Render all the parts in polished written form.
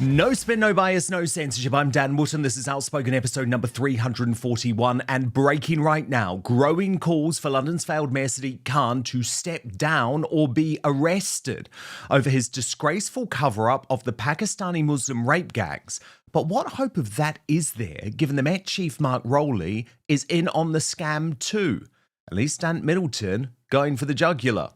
No spin, no bias, no censorship. I'm Dan Wootton. This is Outspoken episode number 341. And breaking right now, growing calls for London's failed Mayor Sadiq Khan to step down or be arrested over his disgraceful cover-up of the Pakistani Muslim rape gangs. But what hope of that is there, given the Met Chief Mark Rowley is in on the scam too? At least Ant Middleton going for the jugular.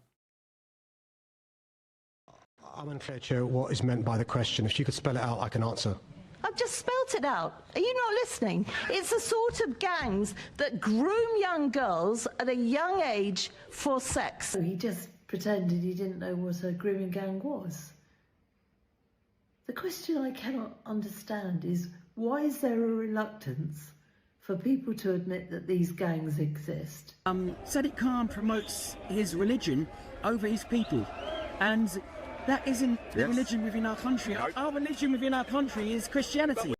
I'm unclear, Chair, what is meant by the question. If you could spell it out, I can answer. I've just spelt it out. Are you not listening? It's the sort of gangs that groom young girls at a young age for sex. He just pretended he didn't know what a grooming gang was. The question I cannot understand is, why is there a reluctance for people to admit that these gangs exist? Sadiq Khan promotes his religion over his people, and that isn't the religion within our country. Our religion within our country is Christianity.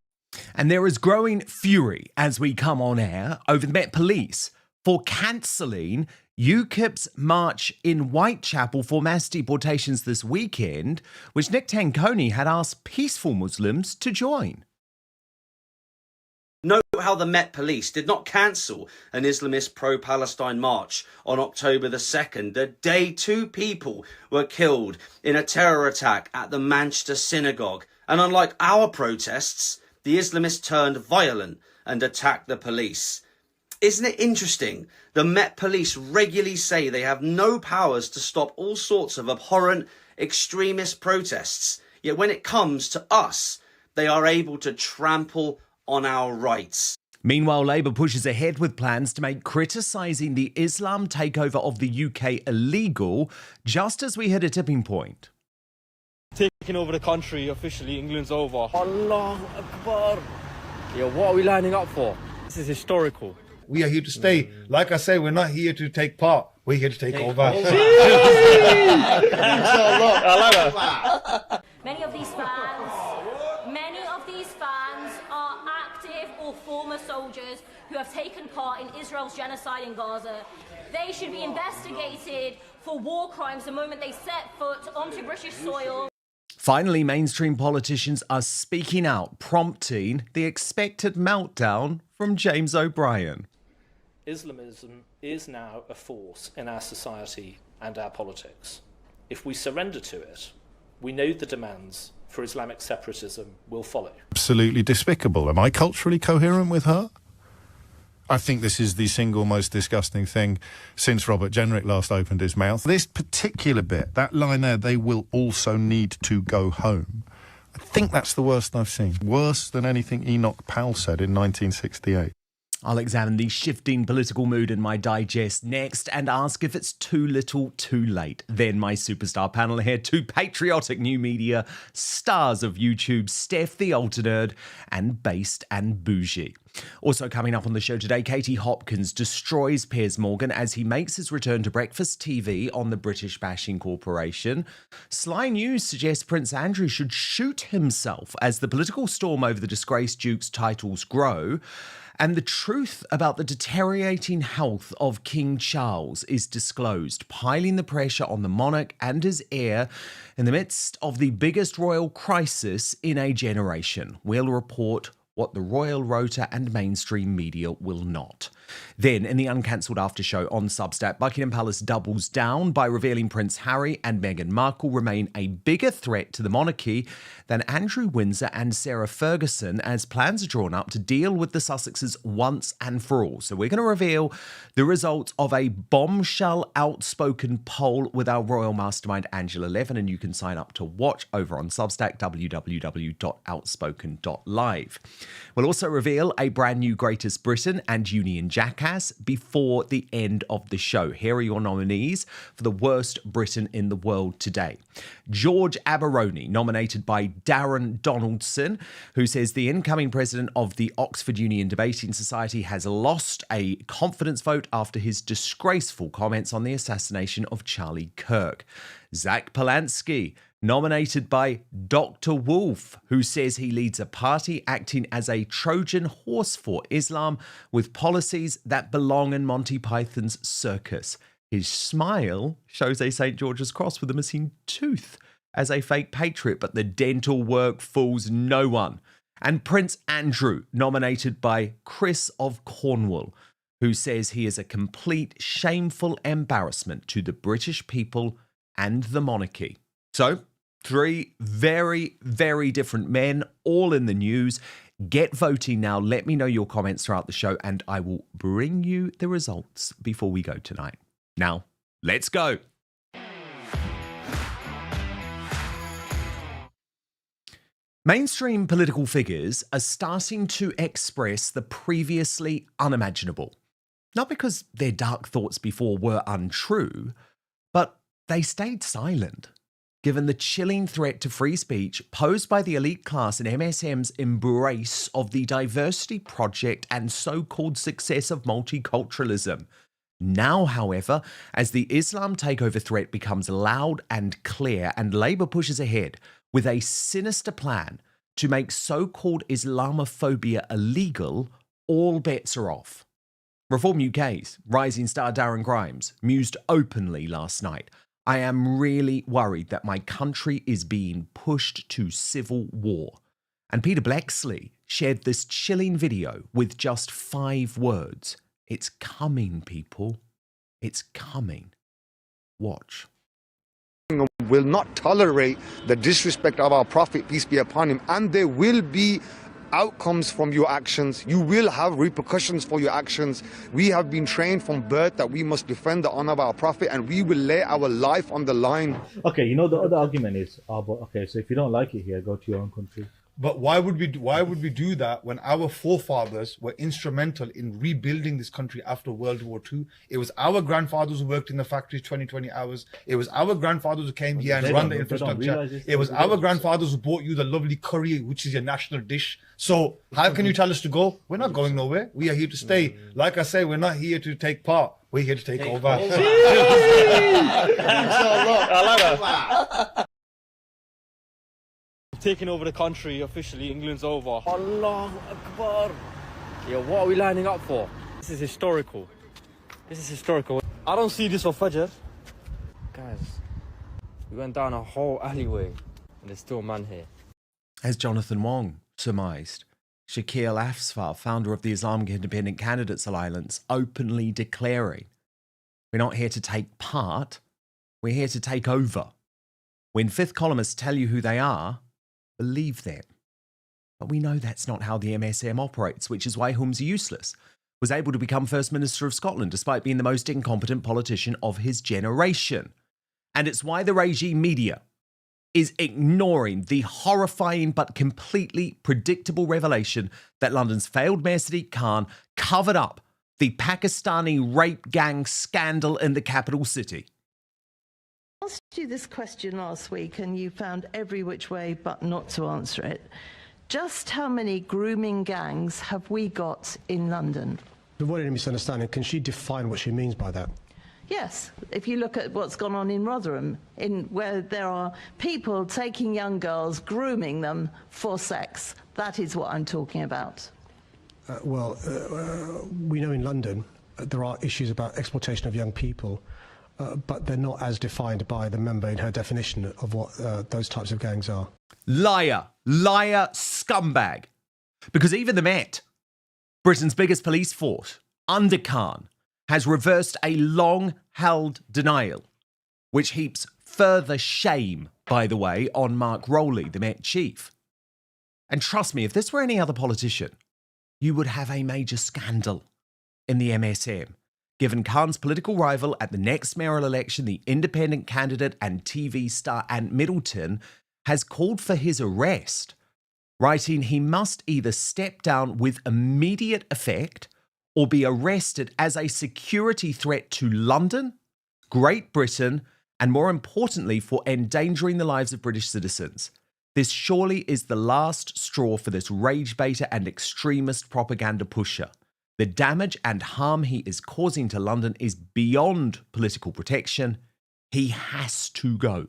And there is growing fury as we come on air over the Met Police for cancelling Ukip's march in Whitechapel for mass deportations this weekend, which Nick Tanconi had asked peaceful Muslims to join. Note how the Met Police did not cancel an Islamist pro-Palestine march on October the 2nd, the day 2 people were killed in a terror attack at the Manchester synagogue. And unlike our protests, the Islamists turned violent and attacked the police. Isn't it interesting? The Met Police regularly say they have no powers to stop all sorts of abhorrent extremist protests. Yet when it comes to us, they are able to trample on our rights. Meanwhile, Labour pushes ahead with plans to make criticising the Islam takeover of the UK illegal, just as we hit a tipping point. Taking over the country officially, England's over. Allah Akbar. Yeah, what are we lining up for? This is historical. We are here to stay. Like I say, we're not here to take part. We're here to take over. I love it. Many of these fans are active or former soldiers who have taken part in Israel's genocide in Gaza. They should be investigated for war crimes the moment they set foot onto British soil. Finally, mainstream politicians are speaking out, prompting the expected meltdown from James O'Brien. Islamism is now a force in our society and our politics. If we surrender to it, we know the demands for Islamic separatism will follow. Absolutely despicable. Am I culturally coherent with her? I think this is the single most disgusting thing since Robert Jenrick last opened his mouth. This particular bit, that line there, they will also need to go home. I think that's the worst I've seen. Worse than anything Enoch Powell said in 1968. I'll examine the shifting political mood in my digest next and ask if it's too little too late. Then my superstar panel here, two patriotic new media stars of YouTube, Steph the Alter Nerd and Based and Bougie. Also coming up on the show today, Katie Hopkins destroys Piers Morgan as he makes his return to breakfast TV on the British Bashing Corporation. Sly News suggests Prince Andrew should shoot himself as the political storm over the disgraced Duke's titles grow. And the truth about the deteriorating health of King Charles is disclosed, piling the pressure on the monarch and his heir in the midst of the biggest royal crisis in a generation. We'll report what the royal rota and mainstream media will not. Then, in the uncancelled after show on Substack, Buckingham Palace doubles down by revealing Prince Harry and Meghan Markle remain a bigger threat to the monarchy than Andrew Windsor and Sarah Ferguson, as plans are drawn up to deal with the Sussexes once and for all. So we're going to reveal the results of a bombshell Outspoken poll with our royal mastermind Angela Levin, and you can sign up to watch over on Substack, www.outspoken.live. We'll also reveal a brand new Greatest Britain and Union Jackass before the end of the show. Here are your nominees for the worst Britain in the world today. George Aberoni, nominated by Darren Donaldson, who says the incoming president of the Oxford Union Debating Society has lost a confidence vote after his disgraceful comments on the assassination of Charlie Kirk. Zach Polanski, nominated by Dr. Wolf, who says he leads a party acting as a Trojan horse for Islam with policies that belong in Monty Python's circus. His smile shows a St. George's cross with a missing tooth. as a fake patriot, but the dental work fools no one. And Prince Andrew, nominated by Chris of Cornwall, who says he is a complete shameful embarrassment to the British people and the monarchy. So, 3 very, very different men, all in the news. Get voting now. Let me know your comments throughout the show, and I will bring you the results before we go tonight. Now, let's go. Mainstream political figures are starting to express the previously unimaginable. Not because their dark thoughts before were untrue, but they stayed silent, given the chilling threat to free speech posed by the elite class and MSM's embrace of the diversity project and so-called success of multiculturalism. Now, however, as the Islam takeover threat becomes loud and clear and Labour pushes ahead with a sinister plan to make so-called Islamophobia illegal, all bets are off. Reform UK's rising star Darren Grimes mused openly last night, "I am really worried that my country is being pushed to civil war." And Peter Blexley shared this chilling video with just 5 words. "It's coming, people. It's coming. Watch." Will not tolerate the disrespect of our Prophet, peace be upon him, and there will be outcomes from your actions. You will have repercussions for your actions. We have been trained from birth that we must defend the honor of our Prophet, and we will lay our life on the line. Okay, you know, the other argument is, okay, so if you don't like it here, go to your own country. But why would we do that when our forefathers were instrumental in rebuilding this country after World War II? It was our grandfathers who worked in the factories 20 hours. It was our grandfathers who came here and run the infrastructure. It was our grandfathers who brought you the lovely curry, which is your national dish. So how can you tell us to go? We're not going nowhere. We are here to stay. Like I say, we're not here to take part. We're here to take over. I like that. Taking over the country officially. England's over. Allahu Akbar. Yeah, what are we lining up for? This is historical. This is historical. I don't see this for Fajr. Guys, we went down a whole alleyway and there's still a man here. As Jonathan Wong surmised, Shakil Afsar, founder of the Islamic Independent Candidates Alliance, openly declaring, "We're not here to take part, we're here to take over." When fifth columnists tell you who they are, believe them. But we know that's not how the MSM operates, which is why Holmes Useless was able to become First Minister of Scotland despite being the most incompetent politician of his generation. And it's why the regime media is ignoring the horrifying but completely predictable revelation that London's failed Mayor Sadiq Khan covered up the Pakistani rape gang scandal in the capital city. I asked you this question last week and you found every which way but not to answer it. Just how many grooming gangs have we got in London? To avoid any misunderstanding, can she define what she means by that? Yes, if you look at what's gone on in Rotherham, where there are people taking young girls, grooming them for sex, that is what I'm talking about. We know in London there are issues about exploitation of young people, but they're not as defined by the member in her definition of what those types of gangs are. Liar, liar, scumbag. Because even the Met, Britain's biggest police force, under Khan, has reversed a long-held denial, which heaps further shame, by the way, on Mark Rowley, the Met chief. And trust me, if this were any other politician, you would have a major scandal in the MSM, given Khan's political rival at the next mayoral election, the independent candidate and TV star Ant Middleton, has called for his arrest, writing he must either step down with immediate effect or be arrested as a security threat to London, Great Britain, and more importantly, for endangering the lives of British citizens. This surely is the last straw for this rage baiter and extremist propaganda pusher. The damage and harm he is causing to London is beyond political protection. He has to go.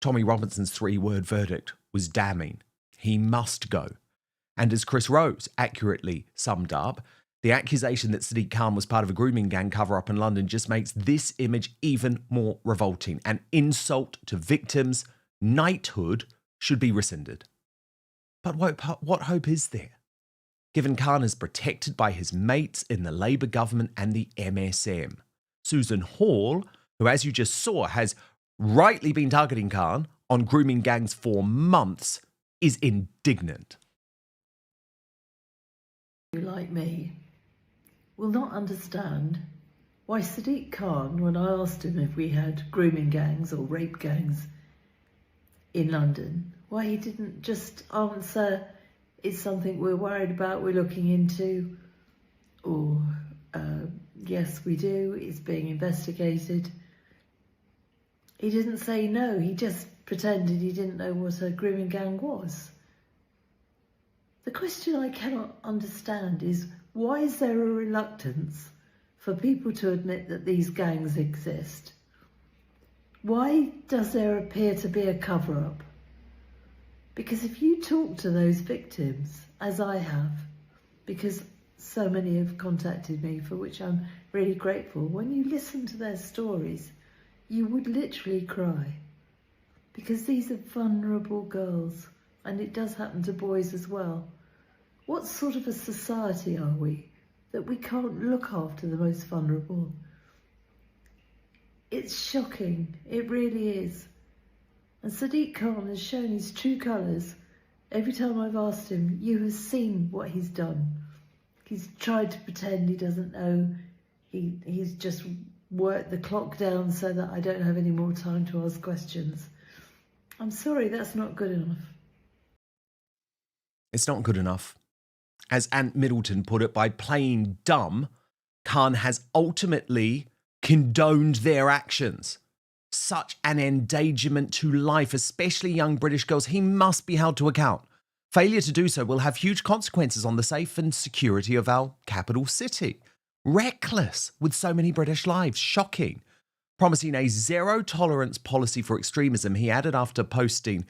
Tommy Robinson's 3-word verdict was damning. He must go. And as Chris Rose accurately summed up, The accusation that Sadiq Khan was part of a grooming gang cover-up in London just makes this image even more revolting. An insult to victims. Knighthood should be rescinded. But what hope is there? Given Khan is protected by his mates in the Labour government and the MSM. Susan Hall, who, as you just saw, has rightly been targeting Khan on grooming gangs for months, is indignant. You, like me, will not understand why Sadiq Khan, when I asked him if we had grooming gangs or rape gangs in London, why he didn't just answer, it's something we're worried about, we're looking into, or yes, we do, it's being investigated. He didn't say no, he just pretended he didn't know what a grooming gang was. The question I cannot understand is, why is there a reluctance for people to admit that these gangs exist? Why does there appear to be a cover-up? Because if you talk to those victims, as I have, because so many have contacted me, for which I'm really grateful, when you listen to their stories, you would literally cry. Because these are vulnerable girls, and it does happen to boys as well. What sort of a society are we that we can't look after the most vulnerable? It's shocking, it really is. And Sadiq Khan has shown his true colours. Every time I've asked him, you have seen what he's done. He's tried to pretend he doesn't know. He's just worked the clock down so that I don't have any more time to ask questions. I'm sorry, that's not good enough. It's not good enough. As Ant Middleton put it, by playing dumb, Khan has ultimately condoned their actions. Such an endangerment to life, especially young British girls. He must be held to account. Failure to do so will have huge consequences on the safe and security of our capital city. Reckless with so many British lives. Shocking. Promising a zero-tolerance policy for extremism, he added after posting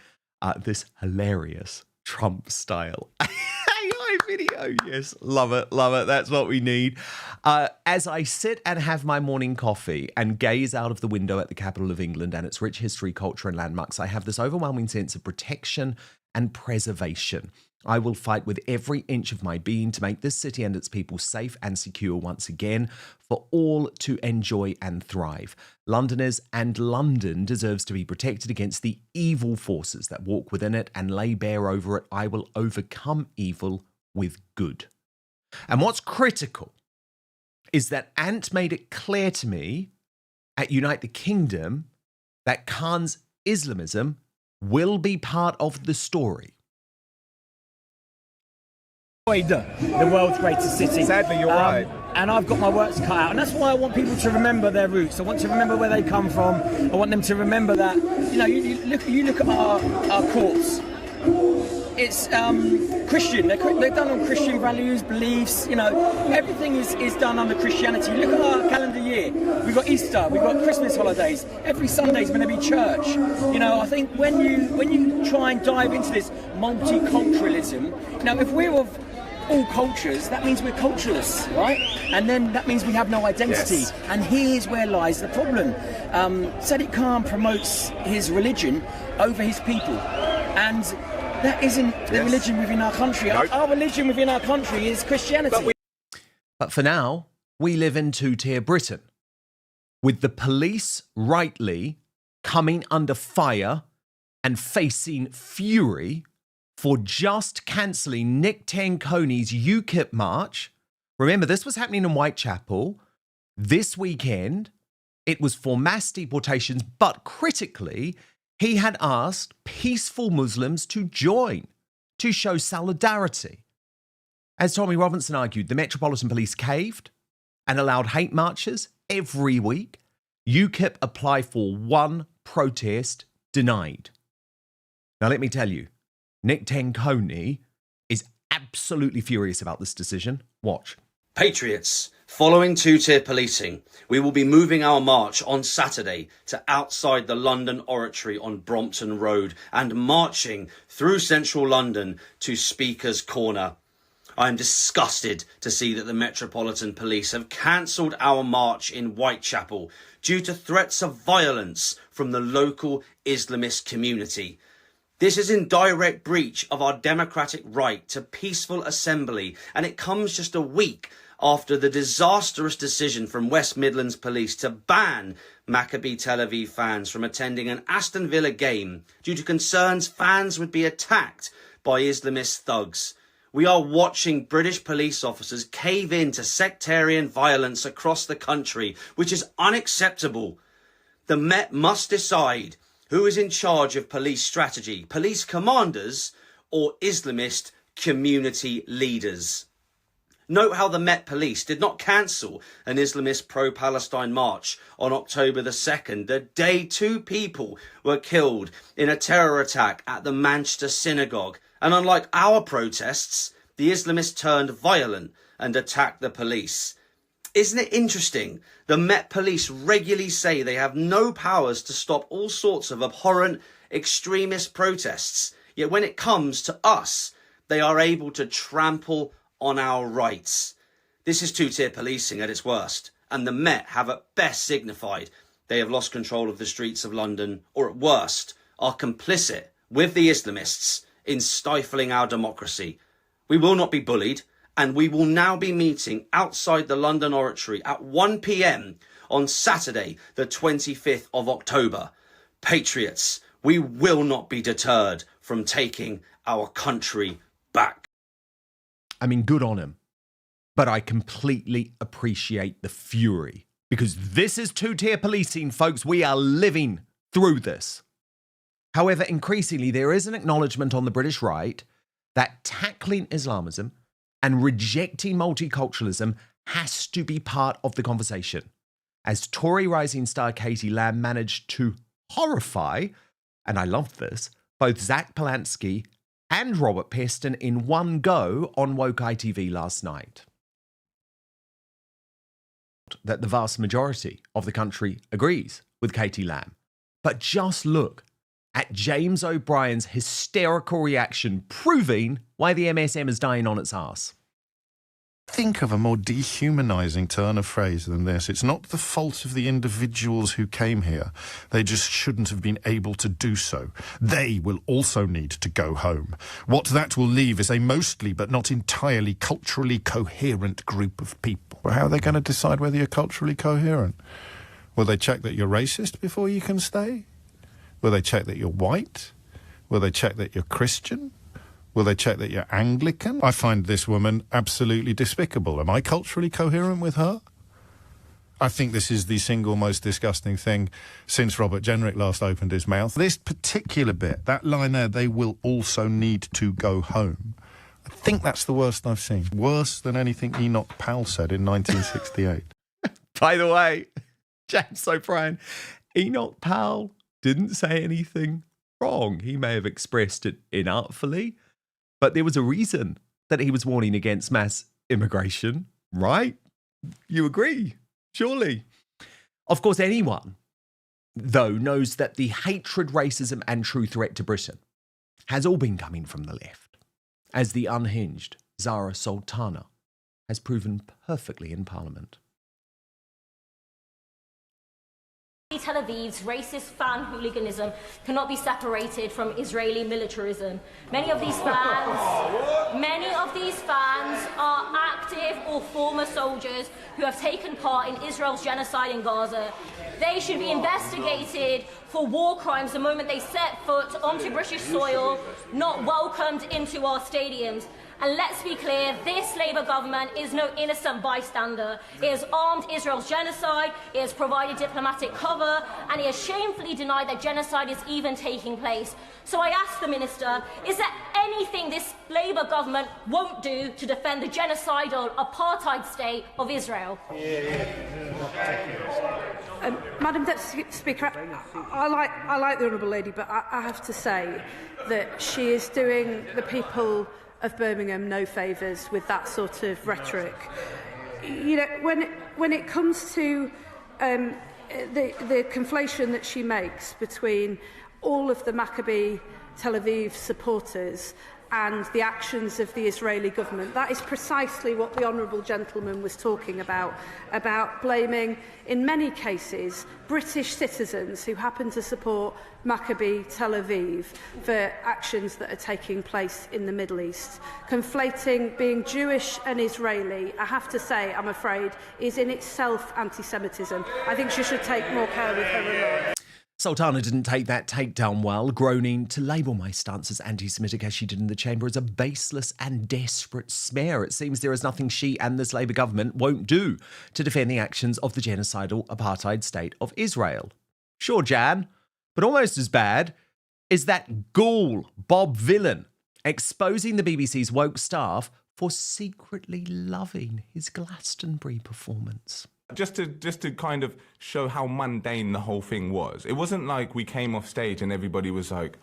this hilarious Trump-style AI video. Yes, love it, love it. That's what we need. As I sit and have my morning coffee and gaze out of the window at the capital of England and its rich history, culture and landmarks, I have this overwhelming sense of protection and preservation. I will fight with every inch of my being to make this city and its people safe and secure once again for all to enjoy and thrive. Londoners and London deserves to be protected against the evil forces that walk within it and lay bare over it. I will overcome evil with good. And what's critical is that Ant made it clear to me at Unite the Kingdom that Khan's Islamism will be part of the story. The world's greatest city. Sadly, you're right. And I've got my work to cut out. And that's why I want people to remember their roots. I want to remember where they come from. I want them to remember that, you look at our courts. It's Christian. They're done on Christian values, beliefs. Everything is done under Christianity. Look at our calendar year. We've got Easter. We've got Christmas holidays. Every Sunday is going to be church. I think when you try and dive into this multiculturalism, if we're of all cultures, that means we're culturalists, right? And then that means we have no identity. Yes. And here's where lies the problem. Sadiq Khan promotes his religion over his people. And that isn't the religion within our country. Nope. Our religion within our country is Christianity. But for now, we live in two-tier Britain, with the police rightly coming under fire and facing fury for just cancelling Nick Tanconi's Ukip march. Remember, this was happening in Whitechapel this weekend. It was for mass deportations, but critically, he had asked peaceful Muslims to join, to show solidarity. As Tommy Robinson argued, the Metropolitan Police caved and allowed hate marches every week. Ukip apply for one protest, denied. Now, let me tell you, Nick Tanconi is absolutely furious about this decision. Watch. Patriots, following two-tier policing, we will be moving our march on Saturday to outside the London Oratory on Brompton Road and marching through central London to Speaker's Corner. I am disgusted to see that the Metropolitan Police have cancelled our march in Whitechapel due to threats of violence from the local Islamist community. This is in direct breach of our democratic right to peaceful assembly, and it comes just a week after the disastrous decision from West Midlands Police to ban Maccabi Tel Aviv fans from attending an Aston Villa game due to concerns fans would be attacked by Islamist thugs. We are watching British police officers cave in to sectarian violence across the country, which is unacceptable. The Met must decide who is in charge of police strategy, police commanders or Islamist community leaders. Note how the Met Police did not cancel an Islamist pro-Palestine march on October the 2nd, the day 2 people were killed in a terror attack at the Manchester synagogue. And unlike our protests, the Islamists turned violent and attacked the police. Isn't it interesting? The Met Police regularly say they have no powers to stop all sorts of abhorrent extremist protests. Yet when it comes to us, they are able to trample on our rights. This is two-tier policing at its worst, and the Met have at best signified they have lost control of the streets of London, or at worst, are complicit with the Islamists in stifling our democracy. We will not be bullied, and we will now be meeting outside the London Oratory at 1 p.m. on Saturday, the 25th of October. Patriots, we will not be deterred from taking our country back. I mean, good on him. But I completely appreciate the fury. Because this is two-tier policing, folks. We are living through this. However, increasingly, there is an acknowledgement on the British right that tackling Islamism and rejecting multiculturalism has to be part of the conversation. As Tory rising star Katie Lamb managed to horrify, and I love this, both Zach Polanski and Robert Peston in one go on Woke ITV last night. That the vast majority of the country agrees with Katie Lamb. But just look at James O'Brien's hysterical reaction, proving why the MSM is dying on its arse. Think of a more dehumanising turn of phrase than this. It's not the fault of the individuals who came here. They just shouldn't have been able to do so. They will also need to go home. What that will leave is a mostly but not entirely culturally coherent group of people. Well, how are they going to decide whether you're culturally coherent? Will they check that you're racist before you can stay? Will they check that you're white? Will they check that you're Christian? Will they check that you're Anglican? I find this woman absolutely despicable. Am I culturally coherent with her? I think this is the single most disgusting thing since Robert Jenrick last opened his mouth. This particular bit, that line there, they will also need to go home. I think that's the worst I've seen. Worse than anything Enoch Powell said in 1968. By the way, James O'Brien, Enoch Powell didn't say anything wrong. He may have expressed it inartfully, but there was a reason that he was warning against mass immigration, right? You agree, surely. Of course, anyone, though, knows that the hatred, racism and true threat to Britain has all been coming from the left, as the unhinged Zara Sultana has proven perfectly in Parliament. Tel Aviv's racist fan hooliganism cannot be separated from Israeli militarism. Many of these fans are active or former soldiers who have taken part in Israel's genocide in Gaza. They should be investigated for war crimes the moment they set foot onto British soil, not welcomed into our stadiums. And let's be clear, this Labour government is no innocent bystander. It has armed Israel's genocide, it has provided diplomatic cover, and it has shamefully denied that genocide is even taking place. So I ask the Minister, is there anything this Labour government won't do to defend the genocidal apartheid state of Israel? Madam Deputy Speaker, I like the Honourable Lady, but I have to say that she is doing the people of Birmingham no favours with that sort of rhetoric. You know, when it comes to the conflation that she makes between all of the Maccabi Tel Aviv supporters and the actions of the Israeli government. That is precisely what the honourable gentleman was talking about blaming, in many cases, British citizens who happen to support Maccabi Tel Aviv for actions that are taking place in the Middle East. Conflating being Jewish and Israeli, I have to say, I'm afraid, is in itself anti-Semitism. I think she should take more care with her remarks. Sultana didn't take that takedown well, groaning to label my stance as anti-Semitic as she did in the chamber as a baseless and desperate smear. It seems there is nothing she and this Labour government won't do to defend the actions of the genocidal apartheid state of Israel. Sure, Jan, but almost as bad is that ghoul, Bob Villan, exposing the BBC's woke staff for secretly loving his Glastonbury performance. Just to kind of show how mundane the whole thing was. It wasn't like we came off stage and everybody was like,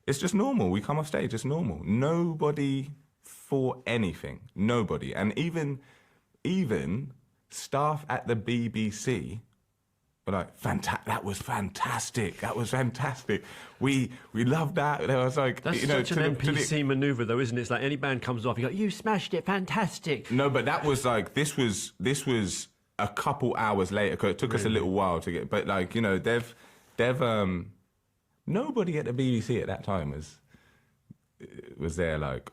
it's just normal. We come off stage, it's normal. Nobody thought anything. Nobody. And even staff at the BBC were like, that was fantastic. That was fantastic. We loved that. It was like, that's such an NPC manoeuvre, though, isn't it? It's like any band comes off, you go, you smashed it, fantastic. No, but that was like, this was a couple hours later, because it took us a little while to get, but like, you know, they've nobody at the BBC at that time was there like,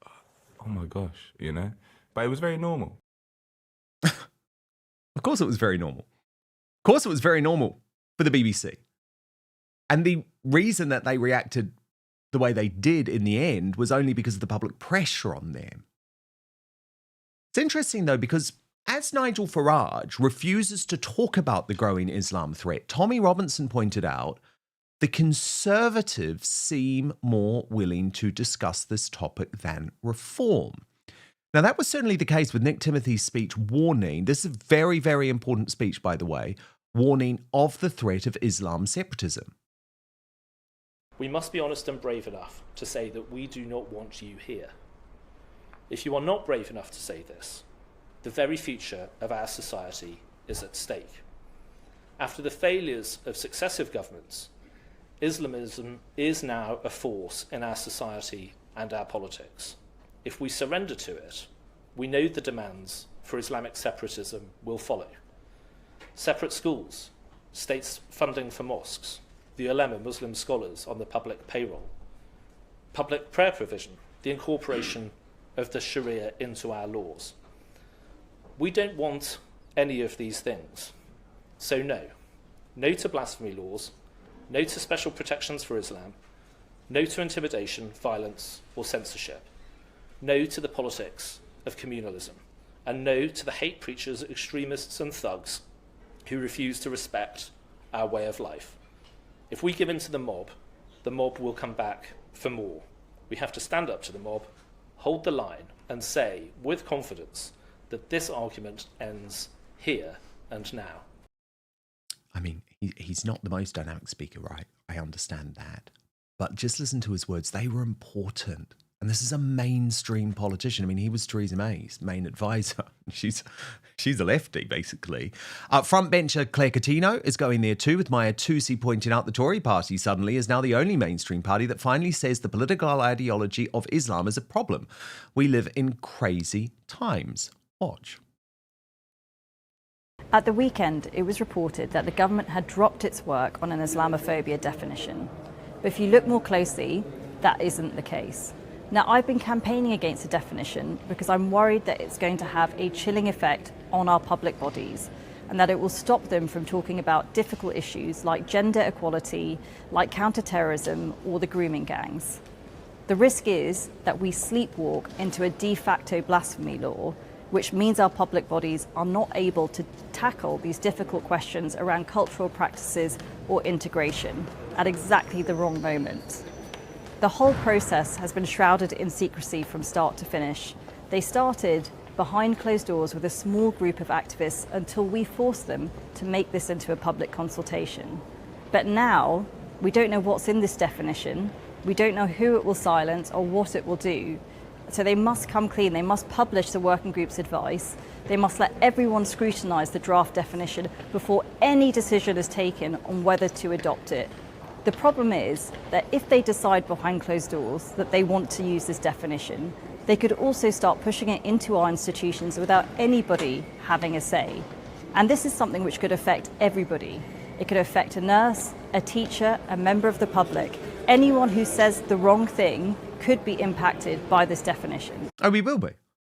oh my gosh, you know? But it was very normal. Of course it was very normal. Of course it was very normal for the BBC. And the reason that they reacted the way they did in the end was only because of the public pressure on them. It's interesting, though, because as Nigel Farage refuses to talk about the growing Islam threat, Tommy Robinson pointed out, the Conservatives seem more willing to discuss this topic than reform. Now, that was certainly the case with Nick Timothy's speech warning. This is a very, very important speech, by the way, warning of the threat of Islam separatism. We must be honest and brave enough to say that we do not want you here. If you are not brave enough to say this, the very future of our society is at stake. After the failures of successive governments, Islamism is now a force in our society and our politics. If we surrender to it, we know the demands for Islamic separatism will follow. Separate schools, states funding for mosques, the ulema, Muslim scholars on the public payroll, public prayer provision, the incorporation of the Sharia into our laws. We don't want any of these things. So no. No to blasphemy laws, no to special protections for Islam, no to intimidation, violence or censorship. No to the politics of communalism, and no to the hate preachers, extremists and thugs who refuse to respect our way of life. If we give in to the mob will come back for more. We have to stand up to the mob, hold the line, and say with confidence that this argument ends here and now. I mean, he's not the most dynamic speaker, right? I understand that. But just listen to his words. They were important. And this is a mainstream politician. I mean, he was Theresa May's main advisor. She's a lefty, basically. Frontbencher Claire Coutinho is going there too, with Maya Tusi pointing out the Tory party suddenly is now the only mainstream party that finally says the political ideology of Islam is a problem. We live in crazy times. Watch. At the weekend, it was reported that the government had dropped its work on an Islamophobia definition. But if you look more closely, that isn't the case. Now, I've been campaigning against the definition because I'm worried that it's going to have a chilling effect on our public bodies and that it will stop them from talking about difficult issues like gender equality, like counter-terrorism or the grooming gangs. The risk is that we sleepwalk into a de facto blasphemy law, which means our public bodies are not able to tackle these difficult questions around cultural practices or integration at exactly the wrong moment. The whole process has been shrouded in secrecy from start to finish. They started behind closed doors with a small group of activists until we forced them to make this into a public consultation. But now, we don't know what's in this definition, we don't know who it will silence or what it will do. So they must come clean, they must publish the working group's advice, they must let everyone scrutinise the draft definition before any decision is taken on whether to adopt it. The problem is that if they decide behind closed doors that they want to use this definition, they could also start pushing it into our institutions without anybody having a say. And this is something which could affect everybody. It could affect a nurse, a teacher, a member of the public. Anyone who says the wrong thing could be impacted by this definition. Oh, we will be.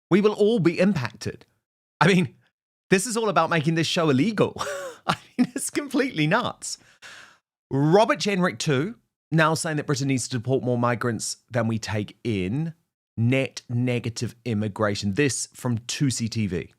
We will all be impacted. I mean, this is all about making this show illegal. I mean, it's completely nuts. Robert Jenrick too, now saying that Britain needs to deport more migrants than we take in. Net negative immigration. This from 2CTV.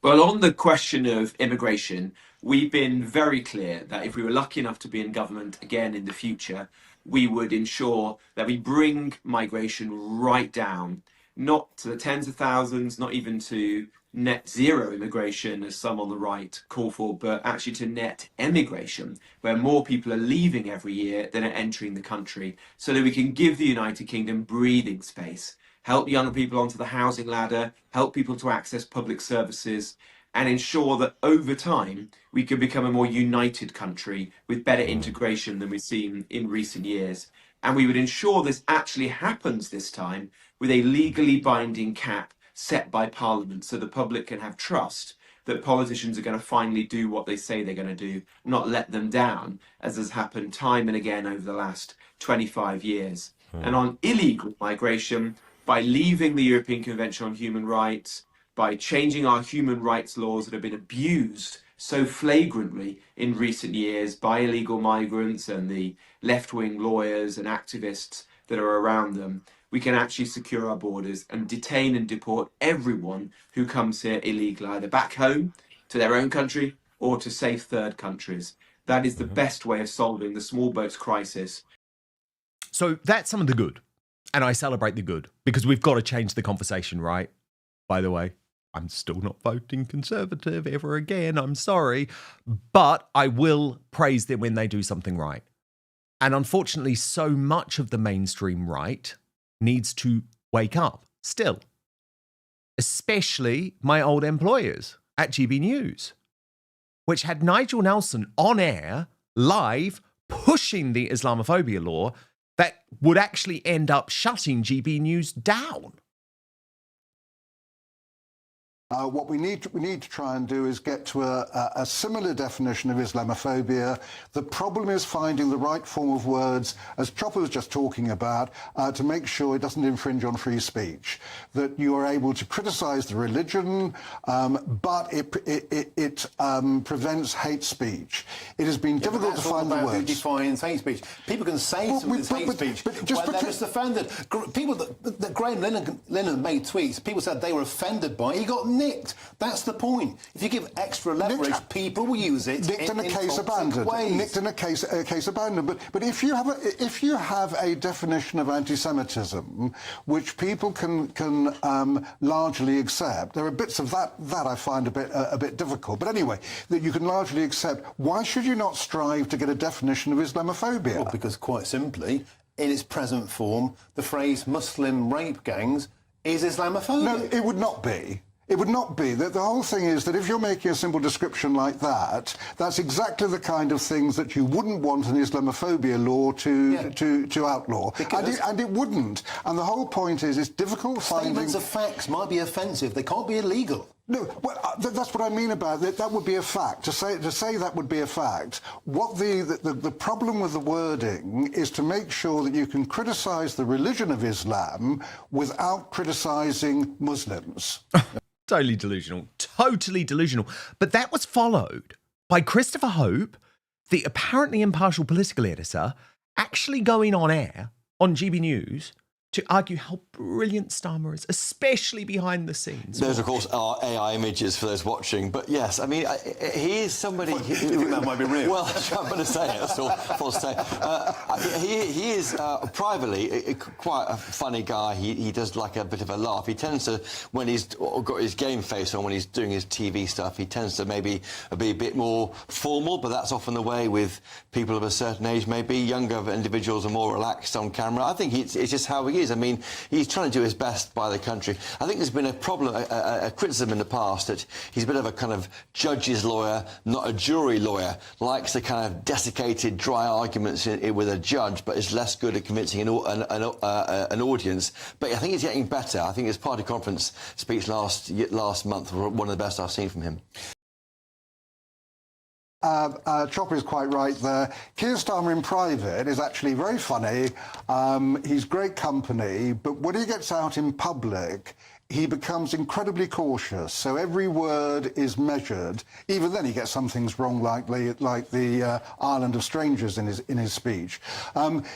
Well, on the question of immigration, we've been very clear that if we were lucky enough to be in government again in the future, we would ensure that we bring migration right down, not to the tens of thousands, not even to net zero immigration, as some on the right call for, but actually to net emigration, where more people are leaving every year than are entering the country, so that we can give the United Kingdom breathing space, help young people onto the housing ladder, help people to access public services, and ensure that over time we can become a more united country with better integration than we've seen in recent years. And we would ensure this actually happens this time with a legally binding cap set by Parliament, so the public can have trust that politicians are going to finally do what they say they're going to do, not let them down, as has happened time and again over the last 25 years. And on illegal migration, by leaving the European Convention on Human Rights, by changing our human rights laws that have been abused so flagrantly in recent years by illegal migrants and the left-wing lawyers and activists that are around them, we can actually secure our borders and detain and deport everyone who comes here illegally, either back home to their own country or to safe third countries. That is the best way of solving the small boats crisis. So that's some of the good. And I celebrate the good because we've got to change the conversation, right? By the way, I'm still not voting Conservative ever again. I'm sorry. But I will praise them when they do something right. And unfortunately, so much of the mainstream right needs to wake up still. Especially my old employers at GB News, which had Nigel Nelson on air, live, pushing the Islamophobia law that would actually end up shutting GB News down. What we need to try and do is get to a similar definition of Islamophobia. The problem is finding the right form of words, as Chopper was just talking about, to make sure it doesn't infringe on free speech. That you are able to criticise the religion, but it prevents hate speech. It has been difficult to find the words. Who defines hate speech? People can say something's hate speech when they're just offended. People that Graham Lennon made tweets. People said they were offended by it. He got nicked. That's the point. If you give extra leverage, people will use it. Nicked in a case abandoned. Nicked in a case abandoned. But if you have a definition of anti-Semitism which people can largely accept, there are bits of that I find a bit difficult. But anyway, that you can largely accept. Why should you not strive to get a definition of Islamophobia? Well, because quite simply, in its present form, the phrase Muslim rape gangs is Islamophobic. No, it would not be. It would not be. The whole thing is that if you're making a simple description like that, that's exactly the kind of things that you wouldn't want an Islamophobia law to outlaw. And it wouldn't. And the whole point is it's difficult finding... Statements of facts might be offensive. They can't be illegal. No, well, that's what I mean about it. That would be a fact. To say that would be a fact. What the problem with the wording is to make sure that you can criticise the religion of Islam without criticising Muslims. Totally delusional. Totally delusional. But that was followed by Christopher Hope, the apparently impartial political editor, actually going on air on GB News to argue how brilliant Starmer is, especially behind the scenes. Those, of course, are AI images for those watching. But yes, I mean, he is somebody... Do you think that might be real? Well, I'm going to say it. That's all false to say. He is privately quite a funny guy. He does like a bit of a laugh. He tends to, when he's got his game face on, when he's doing his TV stuff, he tends to maybe be a bit more formal, but that's often the way with people of a certain age. Maybe younger individuals are more relaxed on camera. I think it's just how he is. is. I mean, he's trying to do his best by the country. I think there's been a problem, a criticism in the past that he's a bit of a kind of judge's lawyer, not a jury lawyer, likes the kind of desiccated, dry arguments with a judge, but is less good at convincing an audience. But I think he's getting better. I think his party conference speech last month was one of the best I've seen from him. Chopper is quite right there. Keir Starmer in private is actually very funny. He's great company, but when he gets out in public, he becomes incredibly cautious. So every word is measured. Even then, he gets some things wrong, like the Island of Strangers in his speech.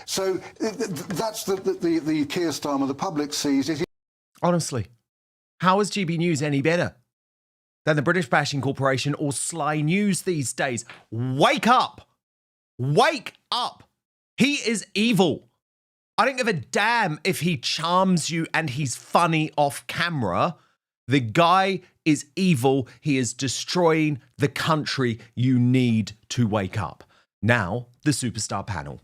So that's the Keir Starmer the public sees. Honestly, how is GB News any better than the British Bashing Corporation or Sly News these days? Wake up! Wake up! He is evil. I don't give a damn if he charms you and he's funny off camera. The guy is evil. He is destroying the country. You need to wake up. Now, the Superstar panel.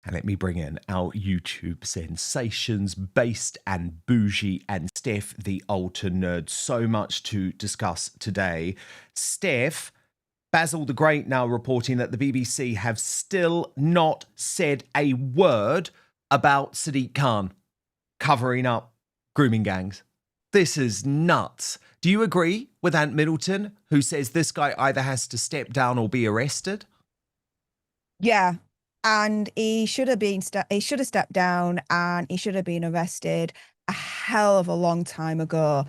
And let me bring in our YouTube sensations, Based and Bougie and Steph, the altar nerd. So much to discuss today. Steph, Basil the Great now reporting that the BBC have still not said a word about Sadiq Khan covering up grooming gangs. This is nuts. Do you agree with Ant Middleton, who says this guy either has to step down or be arrested? Yeah. And he should have stepped down and he should have been arrested a hell of a long time ago.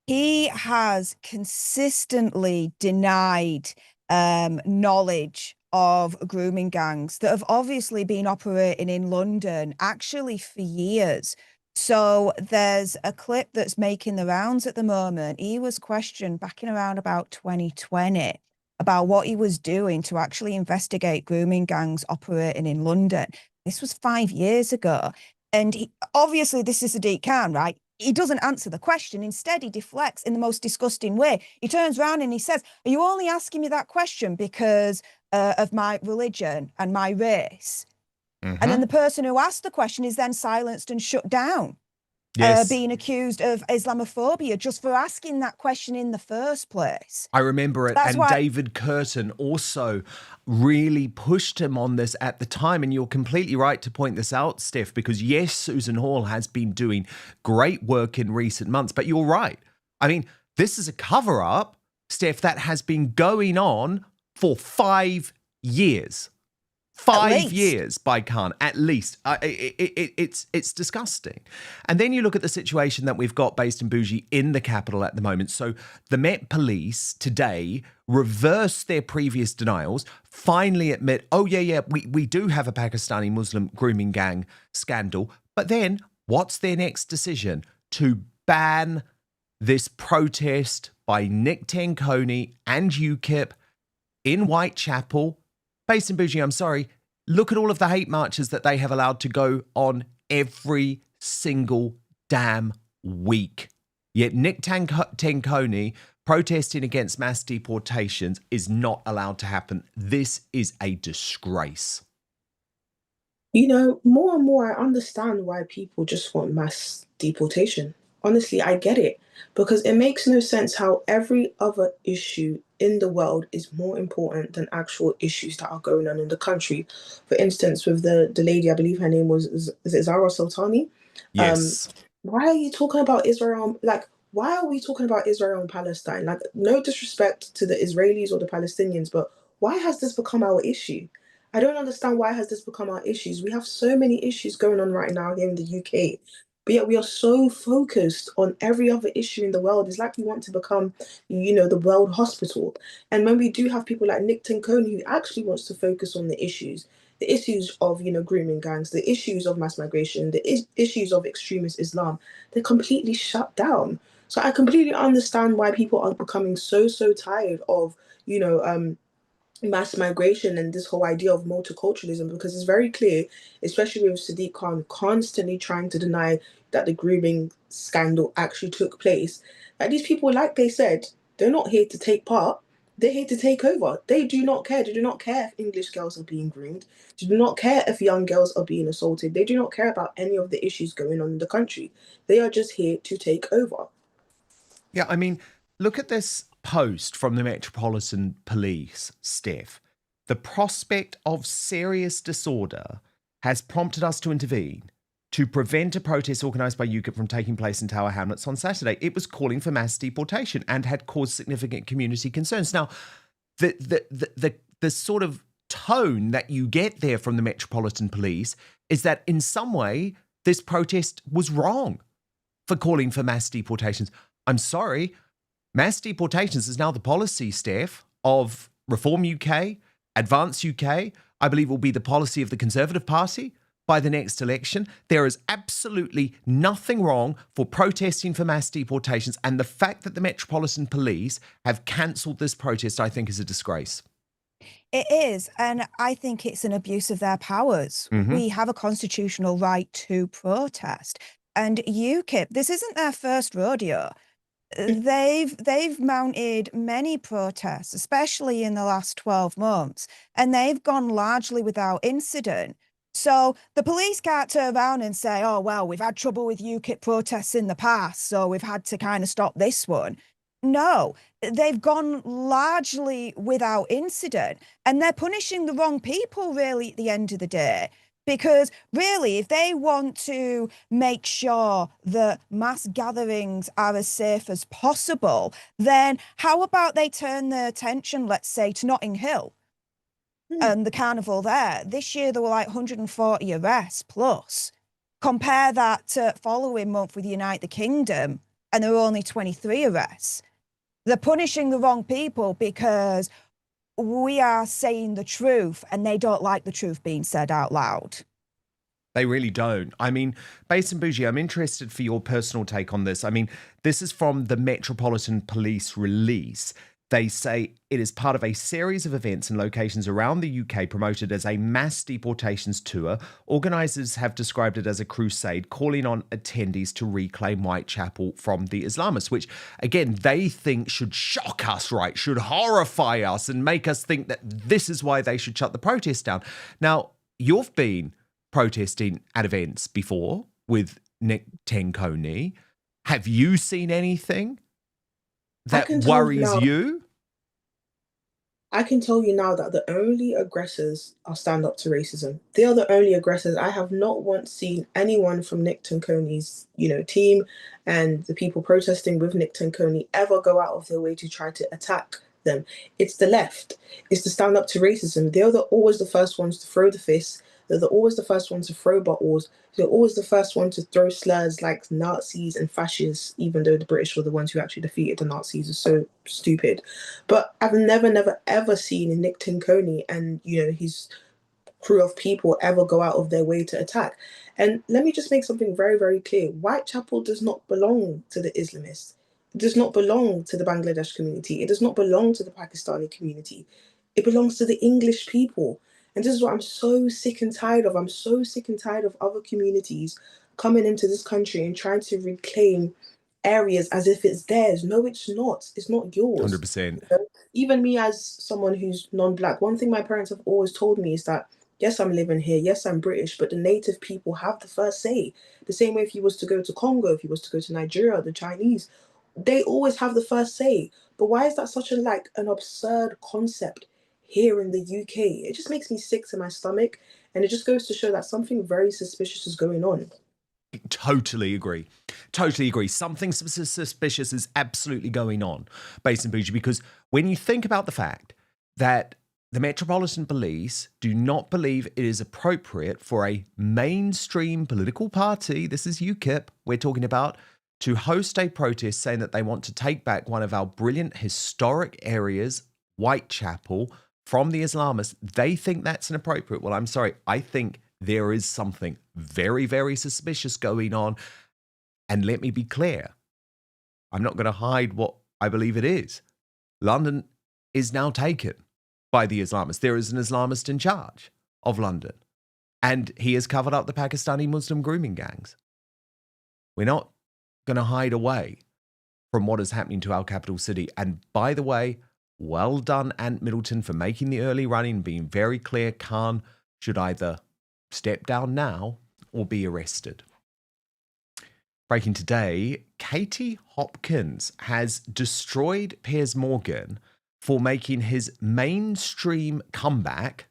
He has consistently denied knowledge of grooming gangs that have obviously been operating in London actually for years. So there's a clip that's making the rounds at the moment. He was questioned back in around about 2020 about what he was doing to actually investigate grooming gangs operating in London. This was 5 years ago. And obviously this is Sadiq Khan, right? He doesn't answer the question. Instead, he deflects in the most disgusting way. He turns around and he says, are you only asking me that question because of my religion and my race? Mm-hmm. And then the person who asked the question is then silenced and shut down. Yes. Being accused of Islamophobia just for asking that question in the first place. I remember it. And David Curtin also really pushed him on this at the time. And you're completely right to point this out, Steph, because yes, Susan Hall has been doing great work in recent months, but you're right. I mean, this is a cover-up, Steph, that has been going on for 5 years. 5 years by Khan, at least. It's disgusting. And then you look at the situation that we've got Based and Bougie in the capital at the moment. So the Met Police today reverse their previous denials, finally admit, oh, yeah, we do have a Pakistani Muslim grooming gang scandal. But then what's their next decision? To ban this protest by Nick Tenkoni and Ukip in Whitechapel. Based and Bougie, I'm sorry, look at all of the hate marches that they have allowed to go on every single damn week. Yet Nick Tenkoni protesting against mass deportations is not allowed to happen. This is a disgrace. You know, more and more I understand why people just want mass deportation. Honestly, I get it. Because it makes no sense how every other issue in the world is more important than actual issues that are going on in the country. For instance, with the lady, I believe her name is it Zara Sultani? Yes. Why are you talking about Israel? Like, why are we talking about Israel and Palestine? Like, no disrespect to the Israelis or the Palestinians, but why has this become our issue? I don't understand why has this become our issues. We have so many issues going on right now here in the UK. But yet we are so focused on every other issue in the world. It's like we want to become, you know, the world hospital. And when we do have people like Nick Tenkoni who actually wants to focus on the issues of, you know, grooming gangs, the issues of mass migration, the issues of extremist Islam, they're completely shut down. So I completely understand why people are becoming so tired of, you know, mass migration and this whole idea of multiculturalism, because it's very clear, especially with Sadiq Khan constantly trying to deny that the grooming scandal actually took place, that these people, like they said, they're not here to take part. They're here to take over. They do not care. They do not care if English girls are being groomed. They do not care if young girls are being assaulted. They do not care about any of the issues going on in the country. They are just here to take over. Yeah, I mean, look at this post from the Metropolitan Police, Steph. The prospect of serious disorder has prompted us to intervene to prevent a protest organised by Ukip from taking place in Tower Hamlets on Saturday. It was calling for mass deportation and had caused significant community concerns. Now, the sort of tone that you get there from the Metropolitan Police is that in some way this protest was wrong for calling for mass deportations. I'm sorry, mass deportations is now the policy, Steph, of Reform UK, Advance UK. I believe will be the policy of the Conservative Party by the next election. There is absolutely nothing wrong for protesting for mass deportations, and the fact that the Metropolitan Police have cancelled this protest, I think, is a disgrace. It is, and I think it's an abuse of their powers. We have a constitutional right to protest, and UKIP, this isn't their first rodeo. They've mounted many protests, especially in the last 12 months, and they've gone largely without incident. So the police can't turn around and say, oh, well, we've had trouble with UKIP protests in the past, so we've had to kind of stop this one. No, they've gone largely without incident, and they're punishing the wrong people, really, at the end of the day. Because really, if they want to make sure that mass gatherings are as safe as possible, then how about they turn their attention, let's say, to Notting Hill and the carnival there? This year, there were like 140 arrests plus. Compare that to following month with United Kingdom, and there were only 23 arrests. They're punishing the wrong people because we are saying the truth and they don't like the truth being said out loud. They really don't. I mean, Base and Bougie, I'm interested for your personal take on this. I mean, this is from the Metropolitan Police release. They say it is part of a series of events and locations around the UK promoted as a mass deportations tour. Organisers have described it as a crusade, calling on attendees to reclaim Whitechapel from the Islamists, which, again, they think should shock us, right? Should horrify us and make us think that this is why they should shut the protest down. Now, you've been protesting at events before with Nick Tenkoni. Have you seen anything that worries you? I can tell you now that the only aggressors are stand up to racism. They are the only aggressors. I have not once seen anyone from Nick Tenkoni's, team and the people protesting with Nick Tenkoni ever go out of their way to try to attack them. It's the left. It's to stand up to racism. They're always the first ones to throw the fists. They're always the first ones to throw bottles. They're always the first one to throw slurs like Nazis and fascists, even though the British were the ones who actually defeated the Nazis. It's so stupid. But I've never, ever seen Nick Tenkoni and, his crew of people ever go out of their way to attack. And let me just make something very, very clear. Whitechapel does not belong to the Islamists. It does not belong to the Bangladesh community. It does not belong to the Pakistani community. It belongs to the English people. And this is what I'm so sick and tired of. I'm so sick and tired of other communities coming into this country and trying to reclaim areas as if it's theirs. No, it's not. It's not yours. 100%. Even me as someone who's non-Black, one thing my parents have always told me is that, yes, I'm living here. Yes, I'm British, but the native people have the first say. The same way if you was to go to Congo, if you was to go to Nigeria, the Chinese, they always have the first say. But why is that such an absurd concept here in the UK? It just makes me sick to my stomach, and it just goes to show that something very suspicious is going on. Totally agree. Something suspicious is absolutely going on, Base and Bougie, because when you think about the fact that the Metropolitan Police do not believe it is appropriate for a mainstream political party, this is UKIP we're talking about, to host a protest saying that they want to take back one of our brilliant historic areas, Whitechapel, from the Islamists, they think that's inappropriate. Well, I'm sorry. I think there is something very, very suspicious going on. And let me be clear. I'm not going to hide what I believe it is. London is now taken by the Islamists. There is an Islamist in charge of London. And he has covered up the Pakistani Muslim grooming gangs. We're not going to hide away from what is happening to our capital city. And by the way, Well done, Ant Middleton, for making the early running and being very clear Khan should either step down now or be arrested. Breaking today, Katie Hopkins has destroyed Piers Morgan for making his mainstream comeback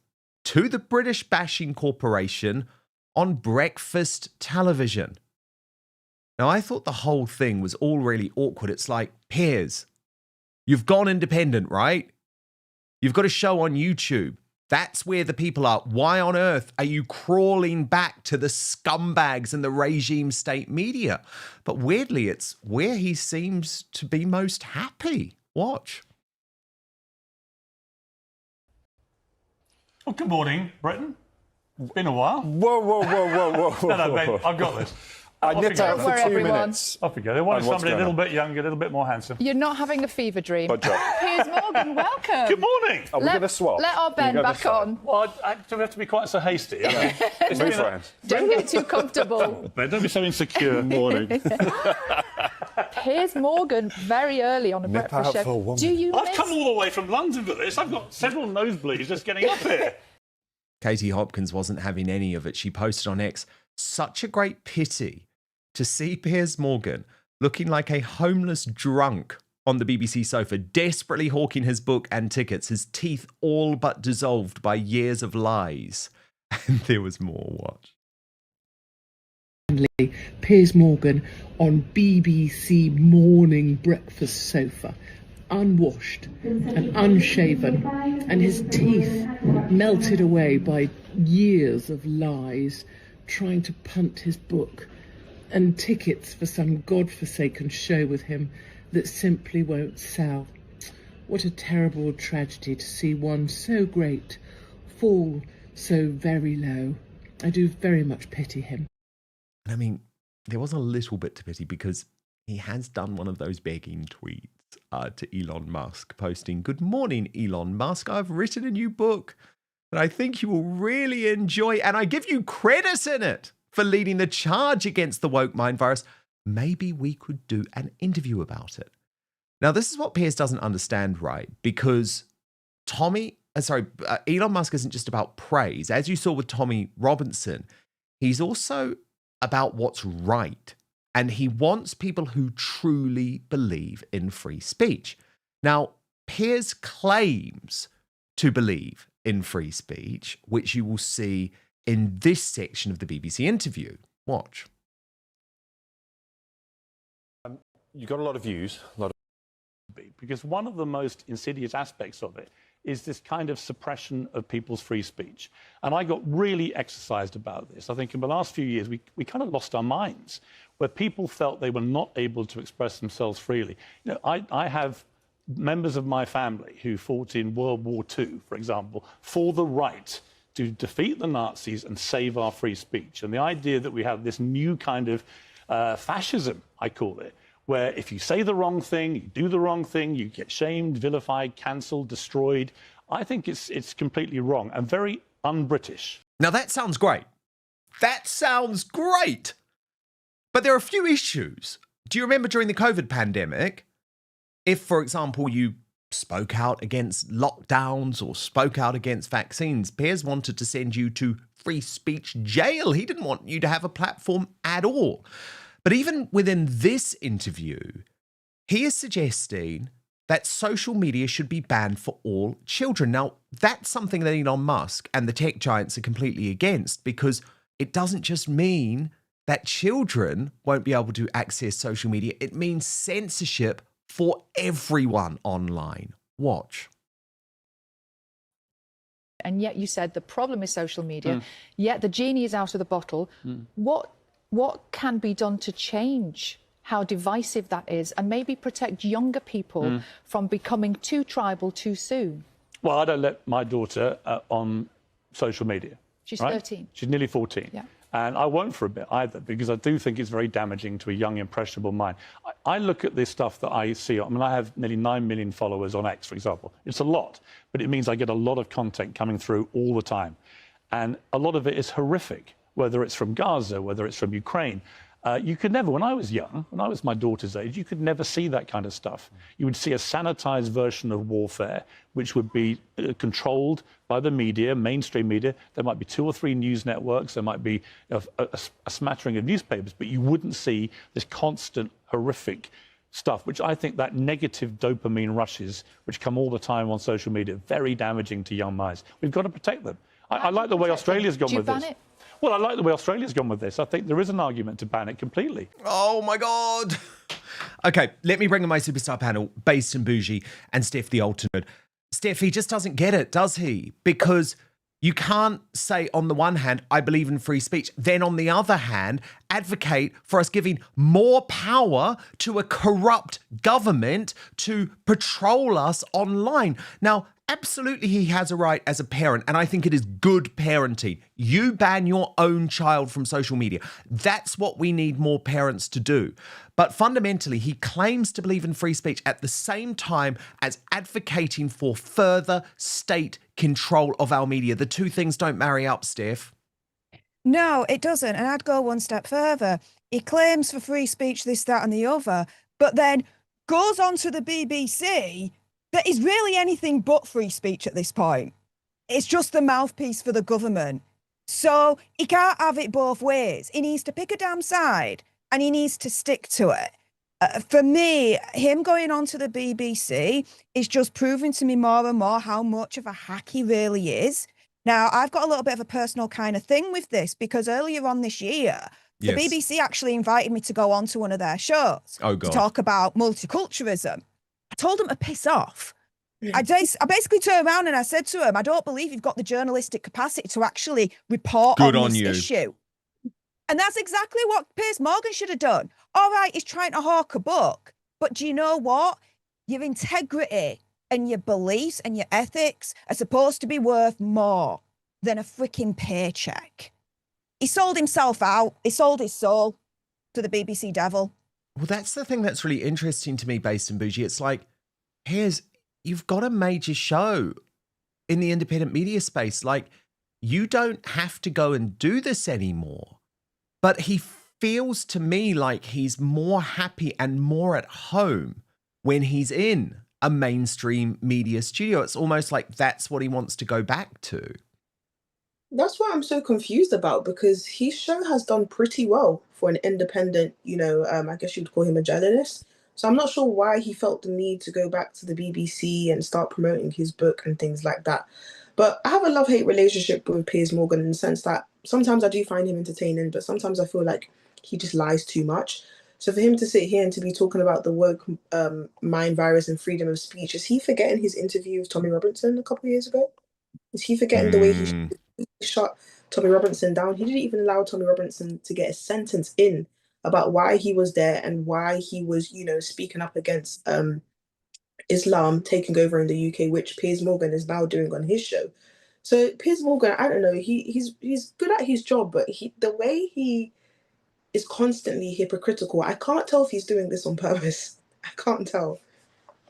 to the British bashing corporation on breakfast television. Now, I thought the whole thing was all really awkward. It's like, Piers, you've gone independent, right? You've got a show on YouTube. That's where the people are. Why on earth are you crawling back to the scumbags and the regime state media? But weirdly, it's where he seems to be most happy. Watch. Well, good morning, Britain. It's been a while. Whoa, whoa, whoa, whoa, whoa. No, mate, I've got this. I nipped out for 2 minutes. Off we go. They wanted somebody a little bit younger, a little bit more handsome. You're not having a fever dream. Good job. Piers Morgan, welcome. Good morning. Are we going to swap? Let our Ben back on. Well, I don't have to be quite so hasty. Move around. Don't get too comfortable. Ben, don't be so insecure. Morning. Piers Morgan, very early on a breakfast show. Do you I've come all the way from London for this. I've got several nosebleeds just getting up here. Katie Hopkins wasn't having any of it. She posted on X, such a great pity to see Piers Morgan looking like a homeless drunk on the BBC sofa, desperately hawking his book and tickets, his teeth all but dissolved by years of lies. And there was more. Watch. Piers Morgan on BBC morning breakfast sofa, unwashed and unshaven, and his teeth melted away by years of lies, trying to punt his book and tickets for some godforsaken show with him that simply won't sell. What a terrible tragedy to see one so great fall so very low. I do very much pity him. I mean, there was a little bit to pity because he has done one of those begging tweets to Elon Musk, posting, "Good morning, Elon Musk. I've written a new book that I think you will really enjoy, and I give you credit in it for leading the charge against the woke mind virus. Maybe we could do an interview about it." Now, this is what Piers doesn't understand, right? Because Elon Musk isn't just about praise. As you saw with Tommy Robinson, he's also about what's right. And he wants people who truly believe in free speech. Now, Piers claims to believe in free speech, which you will see in this section of the BBC interview. Watch. You got a lot of views, because one of the most insidious aspects of it is this kind of suppression of people's free speech. And I got really exercised about this. I think in the last few years, we kind of lost our minds, where people felt they were not able to express themselves freely. You know, I have members of my family who fought in World War II, for example, for the right to defeat the Nazis and save our free speech. And the idea that we have this new kind of fascism, I call it, where if you say the wrong thing, you do the wrong thing, you get shamed, vilified, cancelled, destroyed. I think it's completely wrong and very un-British. Now that sounds great. That sounds great. But there are a few issues. Do you remember during the COVID pandemic, if, for example, you spoke out against lockdowns or spoke out against vaccines, Piers wanted to send you to free speech jail. He didn't want you to have a platform at all. But even within this interview, he is suggesting that social media should be banned for all children. Now, that's something that Elon Musk and the tech giants are completely against, because it doesn't just mean that children won't be able to access social media. It means censorship for everyone online. Watch. And yet you said the problem is social media, yet the genie is out of the bottle. What can be done to change how divisive that is and maybe protect younger people from becoming too tribal too soon? Well, I don't let my daughter on social media. She's right? 13. She's nearly 14. Yeah. And I won't for a bit either, because I do think it's very damaging to a young, impressionable mind. I look at this stuff that I see. I mean, I have nearly 9 million followers on X, for example. It's a lot, but it means I get a lot of content coming through all the time. And a lot of it is horrific, whether it's from Gaza, whether it's from Ukraine. You could never, when I was young, when I was my daughter's age, you could never see that kind of stuff. You would see a sanitized version of warfare, which would be controlled by the media, mainstream media. There might be 2 or 3 news networks, there might be a smattering of newspapers, but you wouldn't see this constant, horrific stuff, which I think that negative dopamine rushes, which come all the time on social media, very damaging to young minds. We've got to protect them. I like the way Australia's gone with this. Well, I like the way Australia's gone with this. I think there is an argument to ban it completely. Oh, my God. Okay, let me bring in my superstar panel, Based and Bougie and Steph the Alternate. Steph, he just doesn't get it, does he? Because you can't say, on the one hand, I believe in free speech, then on the other hand, advocate for us giving more power to a corrupt government to patrol us online. Now, absolutely, he has a right as a parent, and I think it is good parenting. You ban your own child from social media. That's what we need more parents to do. But fundamentally, he claims to believe in free speech at the same time as advocating for further state control of our media. The two things don't marry up, Steph. No, it doesn't. And I'd go one step further. He claims for free speech, this, that, and the other, but then goes on to the BBC that is really anything but free speech at this point. It's just the mouthpiece for the government. So he can't have it both ways. He needs to pick a damn side and he needs to stick to it. For me, him going on to the BBC is just proving to me more and more how much of a hack he really is. Now, I've got a little bit of a personal kind of thing with this because earlier on this year, the BBC actually invited me to go on to one of their shows to talk about multiculturalism. I told him to piss off. I basically turned around and I said to him, I don't believe you've got the journalistic capacity to actually report on this issue. And that's exactly what Piers Morgan should have done. All right, he's trying to hawk a book, but do you know what? Your integrity and your beliefs and your ethics are supposed to be worth more than a freaking paycheck. He sold himself out. He sold his soul to the BBC devil. Well, that's the thing that's really interesting to me, Based and Bougie. It's like, you've got a major show in the independent media space. Like, you don't have to go and do this anymore. But he feels to me like he's more happy and more at home when he's in a mainstream media studio. It's almost like that's what he wants to go back to. That's what I'm so confused about, because his show has done pretty well for an independent, I guess you'd call him a journalist. So I'm not sure why he felt the need to go back to the BBC and start promoting his book and things like that. But I have a love-hate relationship with Piers Morgan in the sense that sometimes I do find him entertaining, but sometimes I feel like he just lies too much. So for him to sit here and to be talking about the woke mind virus and freedom of speech, is he forgetting his interview with Tommy Robinson a couple of years ago? Is he forgetting the way he shot Tommy Robinson down? He didn't even allow Tommy Robinson to get a sentence in about why he was there and why he was, speaking up against Islam taking over in the UK, which Piers Morgan is now doing on his show. So Piers Morgan, I don't know, he's good at his job, but the way he is constantly hypocritical, I can't tell if he's doing this on purpose. I can't tell.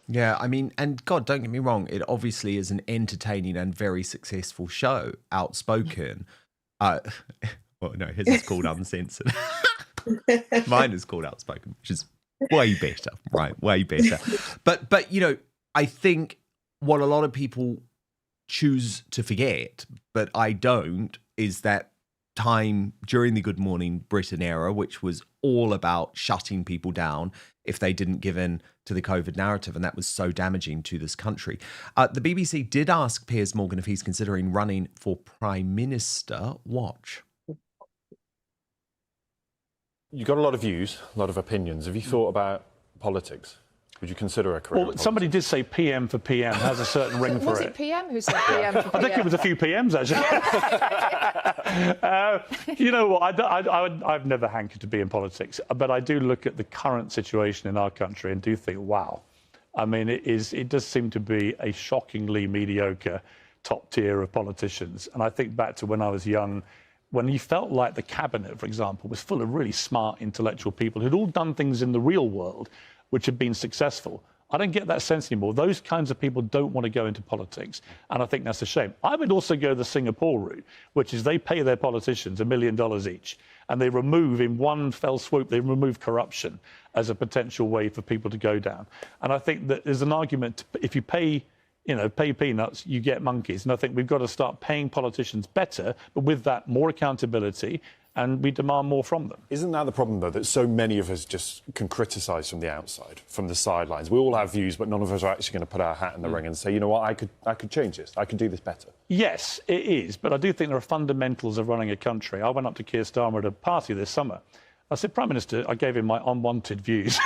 Yeah, I mean, and God, don't get me wrong, it obviously is an entertaining and very successful show, Outspoken. Well, no, his is called Uncensored. Mine is called Outspoken, which is way better, right? Way better. But I think what a lot of people choose to forget, but I don't, is that time during the Good Morning Britain era, which was all about shutting people down if they didn't give in to the COVID narrative, and that was so damaging to this country. The BBC did ask Piers Morgan if he's considering running for Prime Minister. Watch. You've got a lot of views, a lot of opinions. Have you thought about politics? Would you consider a career? Well, somebody did say PM for PM has a certain ring for it. Was it PM who said PM for PM? I think it was a few PMs, actually. You know what? I've never hankered to be in politics, but I do look at the current situation in our country and do think, wow. I mean, it does seem to be a shockingly mediocre top tier of politicians. And I think back to when I was young, when you felt like the cabinet, for example, was full of really smart intellectual people who'd all done things in the real world which had been successful. I don't get that sense anymore. Those kinds of people don't want to go into politics, and I think that's a shame. I would also go the Singapore route, which is they pay their politicians $1 million each, and they remove, in one fell swoop, they remove corruption as a potential way for people to go down. And I think that there's an argument, if you pay peanuts, you get monkeys. And I think we've got to start paying politicians better, but with that, more accountability, and we demand more from them. Isn't that the problem, though, that so many of us just can criticise from the outside, from the sidelines? We all have views, but none of us are actually going to put our hat in the ring and say, you know what, I could change this. I could do this better. Yes, it is, but I do think there are fundamentals of running a country. I went up to Keir Starmer at a party this summer. I said, Prime Minister, I gave him my unwanted views.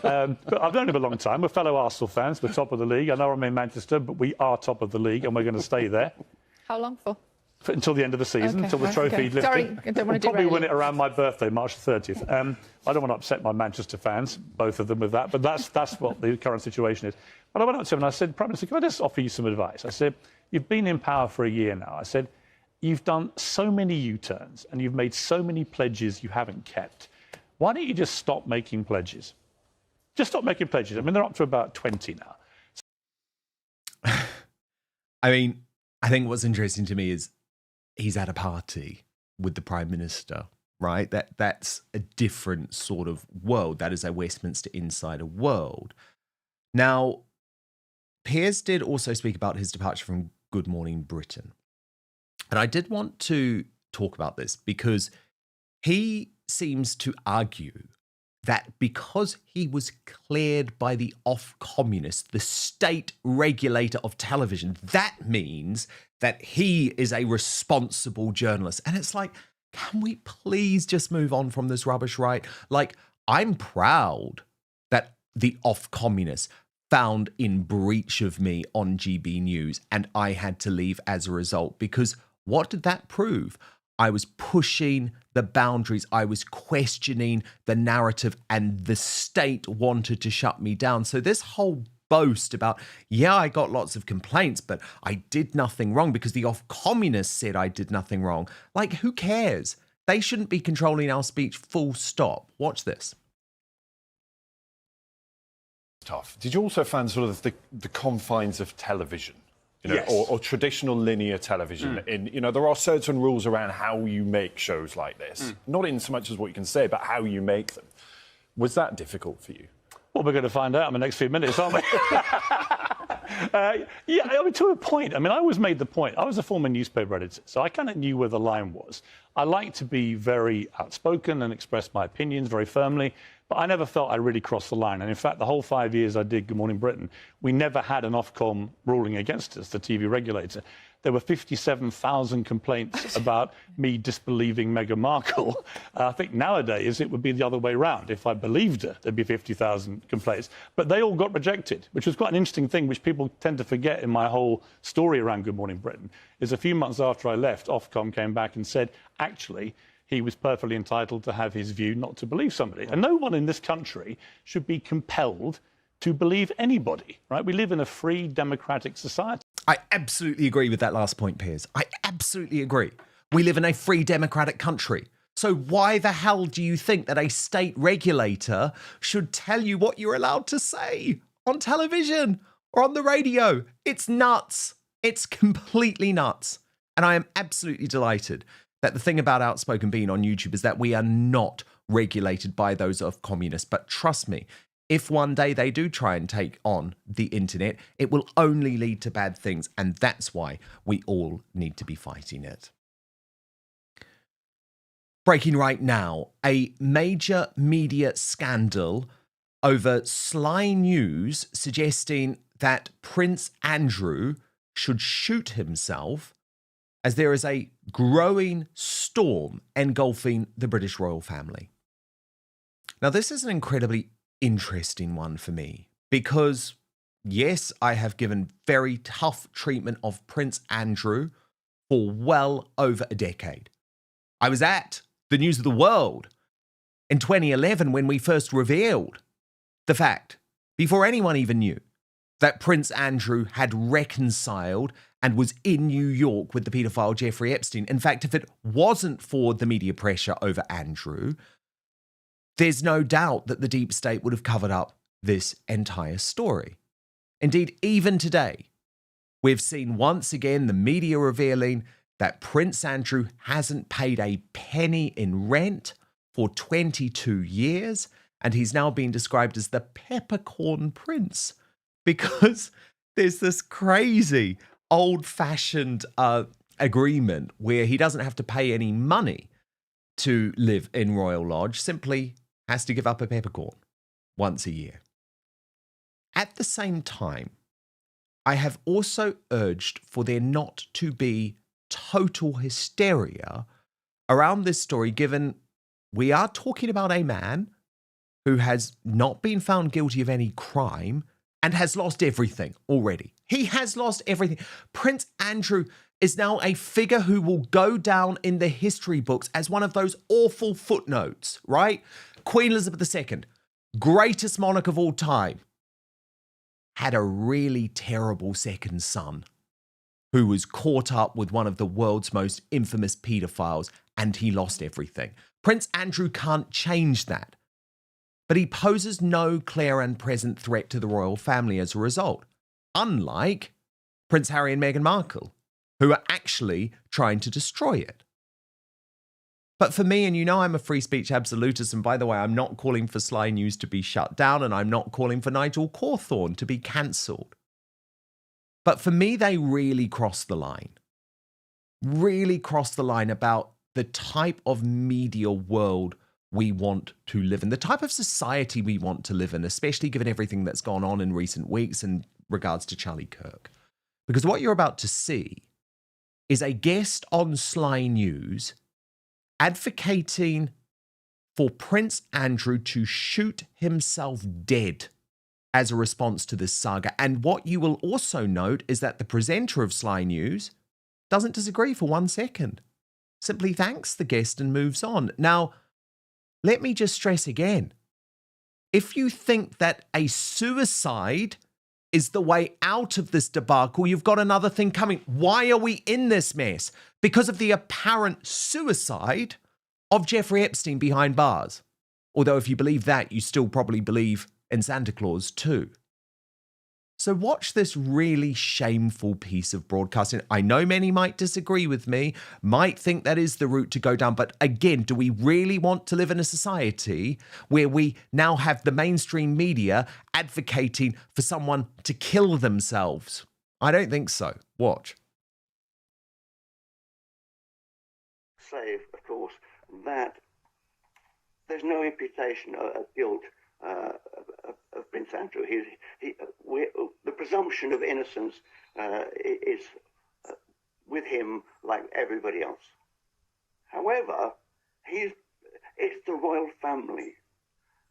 But I've known him a long time. We're fellow Arsenal fans. We're top of the league. I know I'm in Manchester, but we are top of the league, and we're going to stay there. How long for? Until the end of the season, until the trophy lifted. Sorry, I don't want to probably derail win you. it around my birthday, March the 30th. I don't want to upset my Manchester fans, both of them, with that, but that's what the current situation is. But I went up to him and I said, Prime Minister, can I just offer you some advice? I said, you've been in power for a year now. I said, you've done so many U-turns and you've made so many pledges you haven't kept. Why don't you just stop making pledges? Just stop making pledges. I mean, they're up to about 20 now. I mean, I think what's interesting to me is he's at a party with the Prime Minister, right? That's a different sort of world. That is a Westminster insider world. Now, Piers did also speak about his departure from Good Morning Britain. And I did want to talk about this because he seems to argue that because he was cleared by the off-communist, the state regulator of television, that means that he is a responsible journalist. And it's like, can we please just move on from this rubbish, right? Like, I'm proud that the off-communist found in breach of me on GB News, and I had to leave as a result, because what did that prove? I was pushing the boundaries. I was questioning the narrative, and the state wanted to shut me down. So this whole boast about, yeah, I got lots of complaints, but I did nothing wrong because the off-communists said I did nothing wrong. Like, who cares? They shouldn't be controlling our speech, full stop. Watch this. Tough. Did you also find sort of the confines of television? You know, Yes. or traditional linear television. In, you know, there are certain rules around how you make shows like this. Not in so much as what you can say, but how you make them. Was that difficult for you? Well, we're going to find out in the next few minutes, aren't we? Yeah, I mean, to a point. I mean, I always made the point. I was a former newspaper editor, so I kind of knew where the line was. I like to be very outspoken and express my opinions very firmly, but I never felt I really crossed the line. And in fact, the whole 5 years I did Good Morning Britain, we never had an Ofcom ruling against us, the TV regulator. There were 57,000 complaints about me disbelieving Meghan Markle. I think nowadays it would be the other way around. If I believed her, there'd be 50,000 complaints. But they all got rejected, which was quite an interesting thing, which people tend to forget in my whole story around Good Morning Britain, is a few months after I left, Ofcom came back and said, actually, he was perfectly entitled to have his view not to believe somebody. And no one in this country should be compelled to believe anybody, right? We live in a free, democratic society. I absolutely agree with that last point, Piers. I absolutely agree. We live in a free, democratic country. So why the hell do you think that a state regulator should tell you what you're allowed to say on television or on the radio? It's nuts. It's completely nuts. And I am absolutely delighted that the thing about Outspoken being on YouTube is that we are not regulated by those of communists. But trust me, if one day they do try and take on the internet, it will only lead to bad things. And that's why we all need to be fighting it. Breaking right now, a major media scandal over sly news suggesting that Prince Andrew should shoot himself, as there is a growing storm engulfing the British royal family. Now, this is an incredibly interesting one for me because, yes, I have given very tough treatment of Prince Andrew for well over a decade. I was at the News of the World in 2011 when we first revealed the fact, before anyone even knew, that Prince Andrew had reconciled and was in New York with the paedophile Jeffrey Epstein. In fact, if it wasn't for the media pressure over Andrew, there's no doubt that the deep state would have covered up this entire story. Indeed, even today, we've seen once again the media revealing that Prince Andrew hasn't paid a penny in rent for 22 years, and he's now being described as the peppercorn prince because there's this crazy old-fashioned agreement where he doesn't have to pay any money to live in Royal Lodge, simply has to give up a peppercorn once a year. At the same time, I have also urged for there not to be total hysteria around this story, given we are talking about a man who has not been found guilty of any crime and has lost everything already. He has lost everything. Prince Andrew is now a figure who will go down in the history books as one of those awful footnotes, right? Queen Elizabeth II, greatest monarch of all time, had a really terrible second son who was caught up with one of the world's most infamous paedophiles, and he lost everything. Prince Andrew can't change that, but he poses no clear and present threat to the royal family as a result, unlike Prince Harry and Meghan Markle, who are actually trying to destroy it. But for me, and you know I'm a free speech absolutist, and by the way, I'm not calling for Sly News to be shut down, and I'm not calling for Nigel Cawthorne to be cancelled. But for me, they really cross the line. Really cross the line about the type of media world we want to live in, the type of society we want to live in, especially given everything that's gone on in recent weeks in regards to Charlie Kirk. Because what you're about to see is a guest on Sly News advocating for Prince Andrew to shoot himself dead as a response to this saga. And what you will also note is that the presenter of Sly News doesn't disagree for 1 second, simply thanks the guest and moves on. Now, let me just stress again, if you think that a suicide is the way out of this debacle, you've got another thing coming. Why are we in this mess? Because of the apparent suicide of Jeffrey Epstein behind bars. Although if you believe that, you still probably believe in Santa Claus too. So watch this really shameful piece of broadcasting. I know many might disagree with me, might think that is the route to go down. But again, do we really want to live in a society where we now have the mainstream media advocating for someone to kill themselves? I don't think so. Watch. Say, of course, that there's no imputation of guilt of Prince Andrew. The presumption of innocence is with him like everybody else. However, it's the royal family.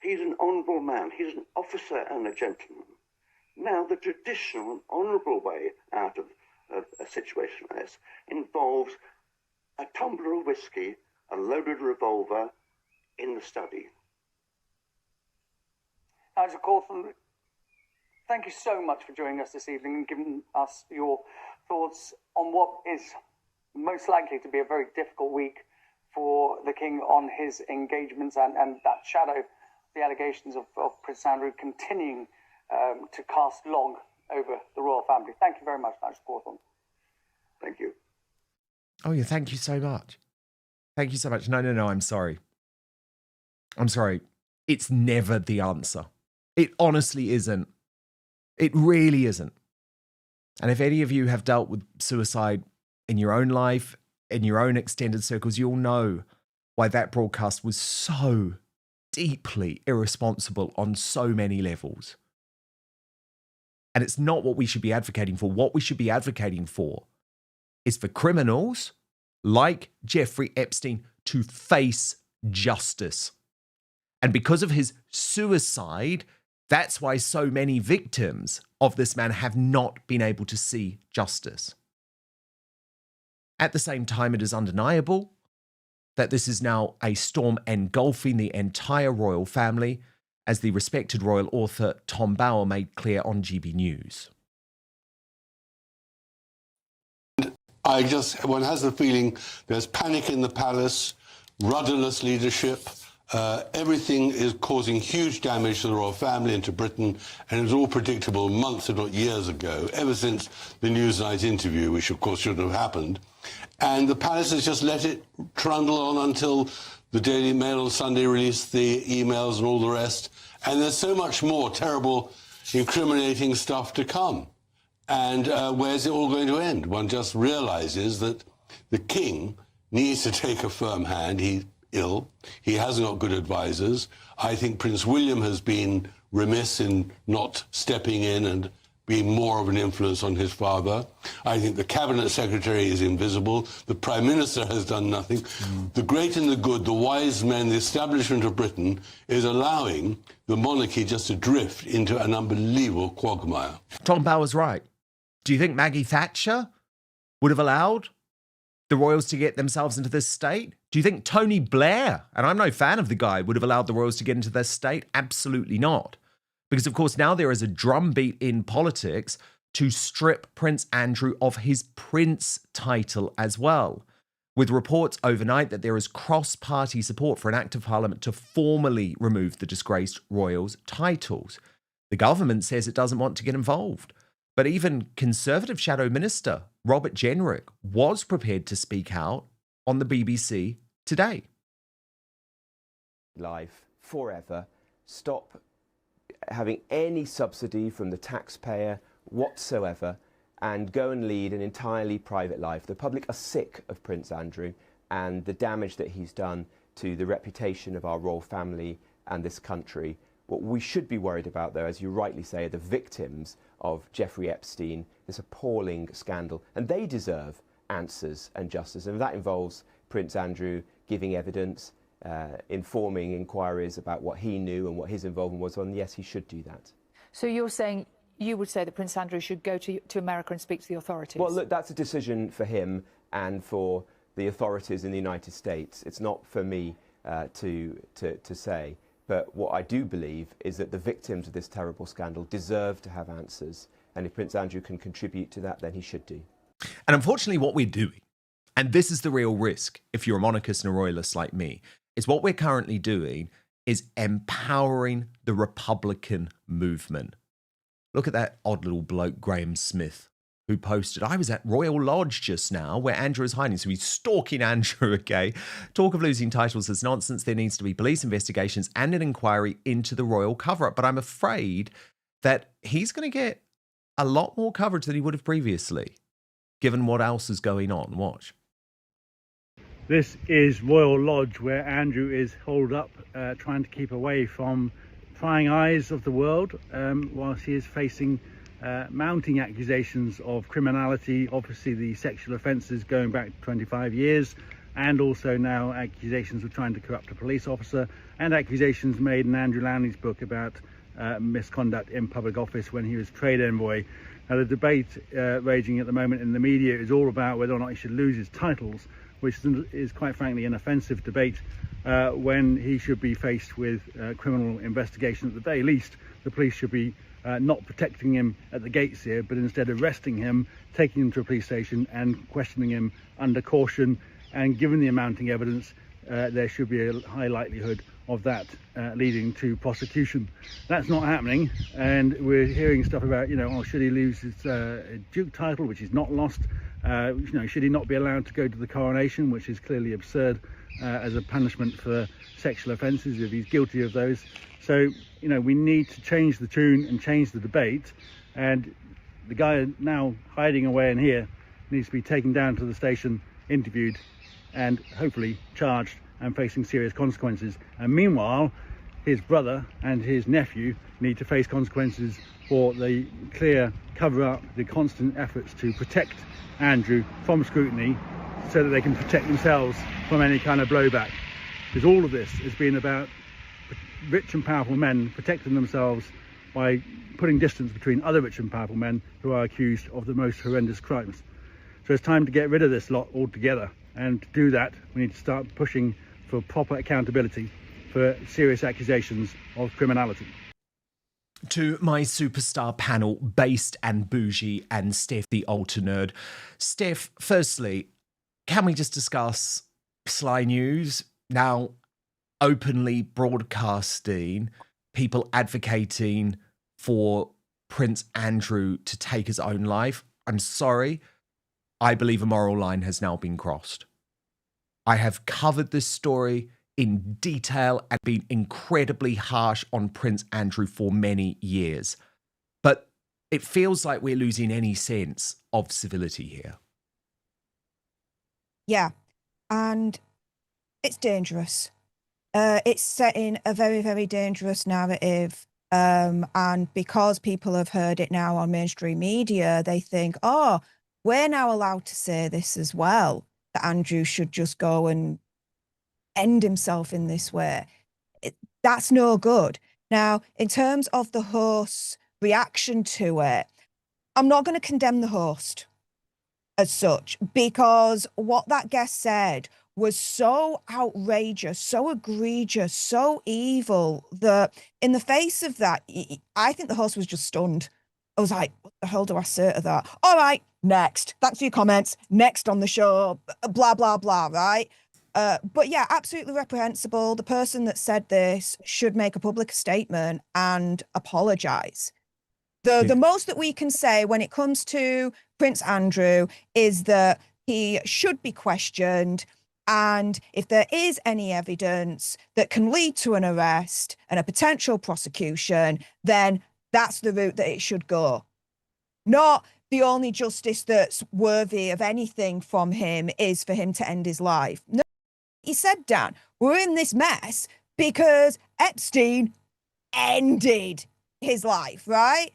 He's an honourable man. He's an officer and a gentleman. Now, the traditional and honourable way out of a situation like this involves a tumbler of whiskey, a loaded revolver in the study. Nigel Cawthorne, thank you so much for joining us this evening and giving us your thoughts on what is most likely to be a very difficult week for the King on his engagements and that shadow, the allegations of Prince Andrew continuing to cast long over the royal family. Thank you very much, Nigel Cawthorne. Thank you. Oh, yeah, thank you so much. Thank you so much. No, I'm sorry. I'm sorry. It's never the answer. It honestly isn't. It really isn't. And if any of you have dealt with suicide in your own life, in your own extended circles, you'll know why that broadcast was so deeply irresponsible on so many levels. And it's not what we should be advocating for. What we should be advocating for is for criminals like Jeffrey Epstein to face justice. And because of his suicide, that's why so many victims of this man have not been able to see justice. At the same time, it is undeniable that this is now a storm engulfing the entire royal family, as the respected royal author Tom Bauer made clear on GB News. One has the feeling there's panic in the palace, rudderless leadership, Everything is causing huge damage to the royal family and to Britain, and it was all predictable months, if not years ago, ever since the Newsnight interview, which of course shouldn't have happened. And the palace has just let it trundle on until the Daily Mail on Sunday released the emails and all the rest. And there's so much more terrible, incriminating stuff to come. And where's it all going to end? One just realises that the king needs to take a firm hand. He's ill. He hasn't got good advisors. I think Prince William has been remiss in not stepping in and being more of an influence on his father. I think the cabinet secretary is invisible. The prime minister has done nothing. The great and the good, the wise men, the establishment of Britain is allowing the monarchy just to drift into an unbelievable quagmire. Tom Power's right. Do you think Maggie Thatcher would have allowed the royals to get themselves into this state? Do you think Tony Blair, and I'm no fan of the guy, would have allowed the royals to get into this state? Absolutely not. Because, of course, now there is a drumbeat in politics to strip Prince Andrew of his prince title as well, with reports overnight that there is cross-party support for an act of parliament to formally remove the disgraced royals' titles. The government says it doesn't want to get involved. But even Conservative Shadow Minister Robert Jenrick was prepared to speak out on the BBC today. Life forever. Stop having any subsidy from the taxpayer whatsoever and go and lead an entirely private life. The public are sick of Prince Andrew and the damage that he's done to the reputation of our royal family and this country. What we should be worried about, though, as you rightly say, are the victims of Jeffrey Epstein, this appalling scandal, and they deserve answers and justice. And that involves Prince Andrew giving evidence, informing inquiries about what he knew and what his involvement was on. Yes, he should do that. So you're saying, you would say that Prince Andrew should go to America and speak to the authorities? Well, look, that's a decision for him and for the authorities in the United States. It's not for me to say. But what I do believe is that the victims of this terrible scandal deserve to have answers. And if Prince Andrew can contribute to that, then he should do. And unfortunately, what we're doing, and this is the real risk if you're a monarchist and a royalist like me, is what we're currently doing is empowering the Republican movement. Look at that odd little bloke, Graham Smith, who posted, I was at Royal Lodge just now where Andrew is hiding. So he's stalking Andrew, okay? Talk of losing titles is nonsense. There needs to be police investigations and an inquiry into the royal cover-up. But I'm afraid that he's going to get a lot more coverage than he would have previously, given what else is going on. Watch. This is Royal Lodge, where Andrew is holed up, trying to keep away from prying eyes of the world, whilst he is facing mounting accusations of criminality, obviously the sexual offences going back 25 years, and also now accusations of trying to corrupt a police officer, and accusations made in Andrew Lanley's book about misconduct in public office when he was trade envoy. Now, the debate raging at the moment in the media is all about whether or not he should lose his titles, which is quite frankly an offensive debate when he should be faced with criminal investigation. At the very least, the police should be not protecting him at the gates here, but instead arresting him, taking him to a police station and questioning him under caution. And given the mounting evidence, there should be a high likelihood of that leading to prosecution. That's not happening, and we're hearing stuff about, should he lose his Duke title, which he's not lost? Should he not be allowed to go to the coronation, which is clearly absurd as a punishment for sexual offences if he's guilty of those. So, we need to change the tune and change the debate, and the guy now hiding away in here needs to be taken down to the station, interviewed, and hopefully charged and facing serious consequences. And meanwhile, his brother and his nephew need to face consequences for the clear cover-up, the constant efforts to protect Andrew from scrutiny so that they can protect themselves from any kind of blowback. Because all of this has been about rich and powerful men protecting themselves by putting distance between other rich and powerful men who are accused of the most horrendous crimes. So it's time to get rid of this lot altogether. And to do that, we need to start pushing for proper accountability for serious accusations of criminality. To my superstar panel, Based and Bougie and Steph, the Alter Nerd. Steph, firstly, can we just discuss Sly News? Now, openly broadcasting people advocating for Prince Andrew to take his own life, I'm sorry, I believe a moral line has now been crossed. I have covered this story in detail and been incredibly harsh on Prince Andrew for many years. But it feels like we're losing any sense of civility here. Yeah, and it's dangerous. It's setting a very, very dangerous narrative. And because people have heard it now on mainstream media, they think, oh, we're now allowed to say this as well, that Andrew should just go and end himself in this way. That's no good. Now, in terms of the host's reaction to it, I'm not going to condemn the host as such, because what that guest said was so outrageous, so egregious, so evil that in the face of that, I think the host was just stunned. I was like, what the hell do I say to that? All right, next. Thanks for your comments. Next on the show, blah, blah, blah, right? But yeah, absolutely reprehensible. The person that said this should make a public statement and apologize. The most that we can say when it comes to Prince Andrew is that he should be questioned, and if there is any evidence that can lead to an arrest and a potential prosecution, then that's the route that it should go. Not the only justice that's worthy of anything from him is for him to end his life. No, he said, Dan, we're in this mess because Epstein ended his life, right?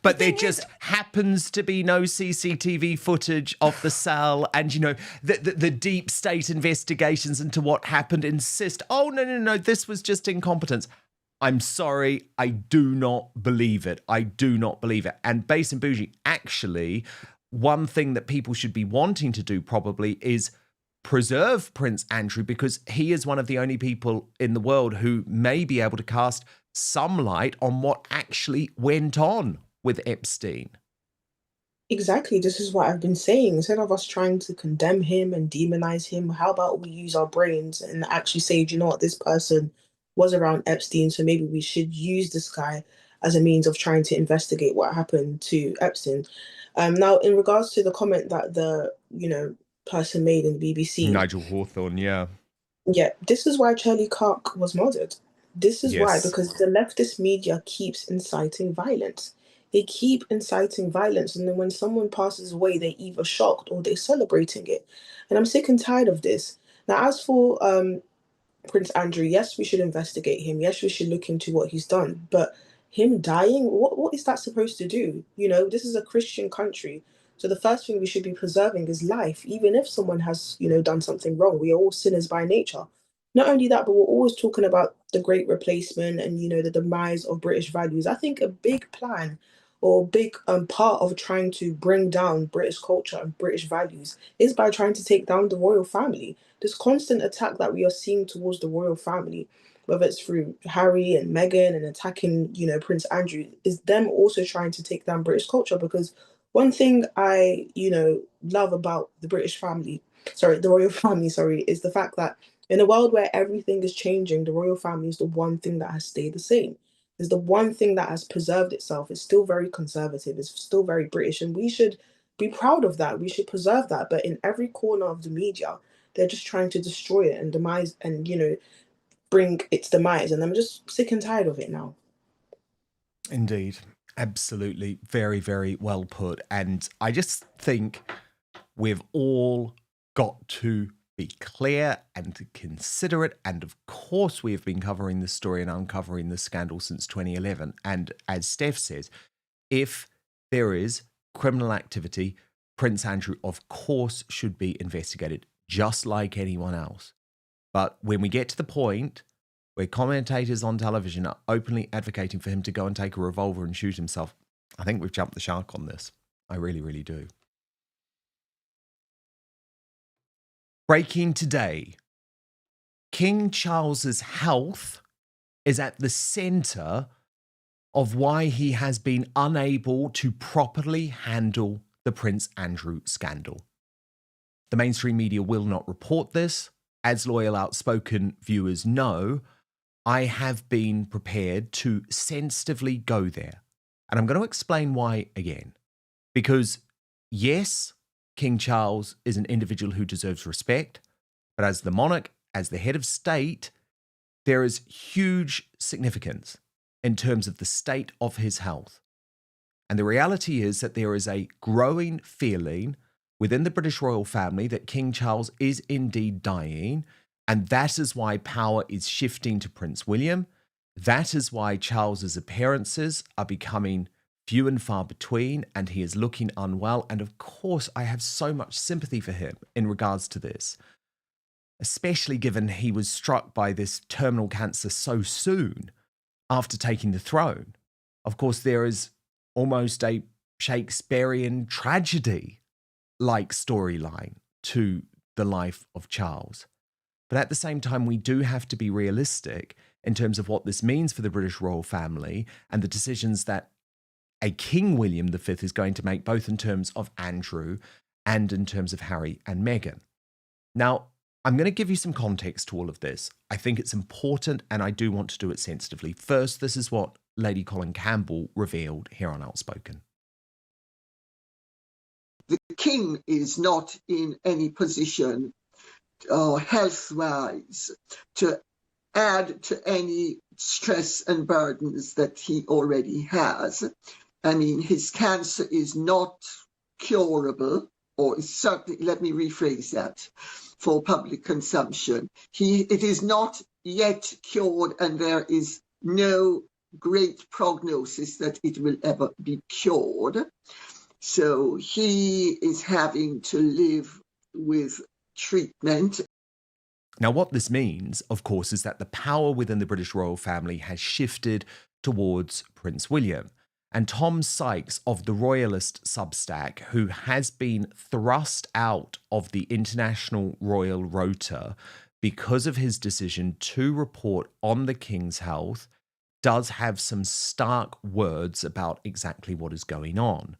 But there just happens to be no CCTV footage of the cell, and, you know, the deep state investigations into what happened insist, oh, no, this was just incompetence. I'm sorry, I do not believe it. I do not believe it. And Base and Bougie, actually, one thing that people should be wanting to do probably is preserve Prince Andrew, because he is one of the only people in the world who may be able to cast some light on what actually went on with Epstein. Exactly. This is what I've been saying. Instead of us trying to condemn him and demonize him, how about we use our brains and actually say, do you know what, this person was around Epstein, so maybe we should use this guy as a means of trying to investigate what happened to Epstein. Now, in regards to the comment that the, person made in the BBC. Nigel Hawthorne, yeah. Yeah, this is why Charlie Kirk was murdered. This is why, Yes. because the leftist media keeps inciting violence. They keep inciting violence, and then when someone passes away, they're either shocked or they're celebrating it. And I'm sick and tired of this. Now, as for Prince Andrew, yes, we should investigate him. Yes, we should look into what he's done. But him dying, what is that supposed to do? This is a Christian country. So the first thing we should be preserving is life, even if someone has, done something wrong. We are all sinners by nature. Not only that, but we're always talking about the great replacement and, the demise of British values. I think a big plan or big part of trying to bring down British culture and British values is by trying to take down the royal family. This constant attack that we are seeing towards the royal family, whether it's through Harry and Meghan and attacking, Prince Andrew, is them also trying to take down British culture. Because one thing I, love about the royal family, is the fact that in a world where everything is changing, the royal family is the one thing that has stayed the same. It's the one thing that has preserved itself. It's still very conservative. It's still very British. And we should be proud of that. We should preserve that. But in every corner of the media, they're just trying to destroy it and demise and, bring its demise. And I'm just sick and tired of it now. Indeed. Absolutely. Very, very well put. And I just think we've all got to be clear and to consider it. And of course, we have been covering this story and uncovering this scandal since 2011. And as Steph says, if there is criminal activity, Prince Andrew, of course, should be investigated just like anyone else. But when we get to the point where commentators on television are openly advocating for him to go and take a revolver and shoot himself, I think we've jumped the shark on this. I really, really do. Breaking today, King Charles's health is at the centre of why he has been unable to properly handle the Prince Andrew scandal. The mainstream media will not report this. as loyal Outspoken viewers know, I have been prepared to sensitively go there. And I'm going to explain why again. Because yes, King Charles is an individual who deserves respect, but as the monarch, as the head of state, there is huge significance in terms of the state of his health. And the reality is that there is a growing feeling within the British royal family that King Charles is indeed dying, and that is why power is shifting to Prince William. That is why Charles's appearances are becoming few and far between, and he is looking unwell. And of course, I have so much sympathy for him in regards to this, especially given he was struck by this terminal cancer so soon after taking the throne. Of course, there is almost a Shakespearean tragedy-like storyline to the life of Charles. But at the same time, we do have to be realistic in terms of what this means for the British royal family and the decisions that a King William V is going to make, both in terms of Andrew and in terms of Harry and Meghan. Now, I'm going to give you some context to all of this. I think it's important, and I do want to do it sensitively. First, this is what Lady Colin Campbell revealed here on Outspoken. The King is not in any position health-wise to add to any stress and burdens that he already has. I mean, his cancer is not curable, or is certainly, let me rephrase that, for public consumption. It is not yet cured, and there is no great prognosis that it will ever be cured. So he is having to live with treatment. Now, what this means, of course, is that the power within the British royal family has shifted towards Prince William. And Tom Sykes of the Royalist Substack, who has been thrust out of the International Royal Rota because of his decision to report on the King's health, does have some stark words about exactly what is going on.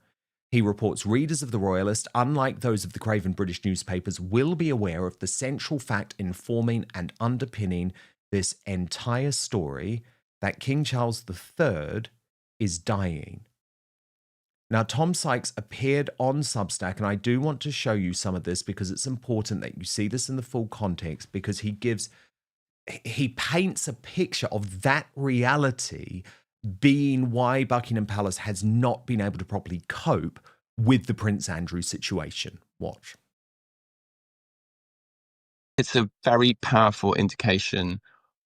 He reports readers of the Royalist, unlike those of the craven British newspapers, will be aware of the central fact informing and underpinning this entire story, that King Charles III is dying. Now, Tom Sykes appeared on Substack, and I do want to show you some of this because it's important that you see this in the full context, because he paints a picture of that reality being why Buckingham Palace has not been able to properly cope with the Prince Andrew situation. Watch. It's a very powerful indication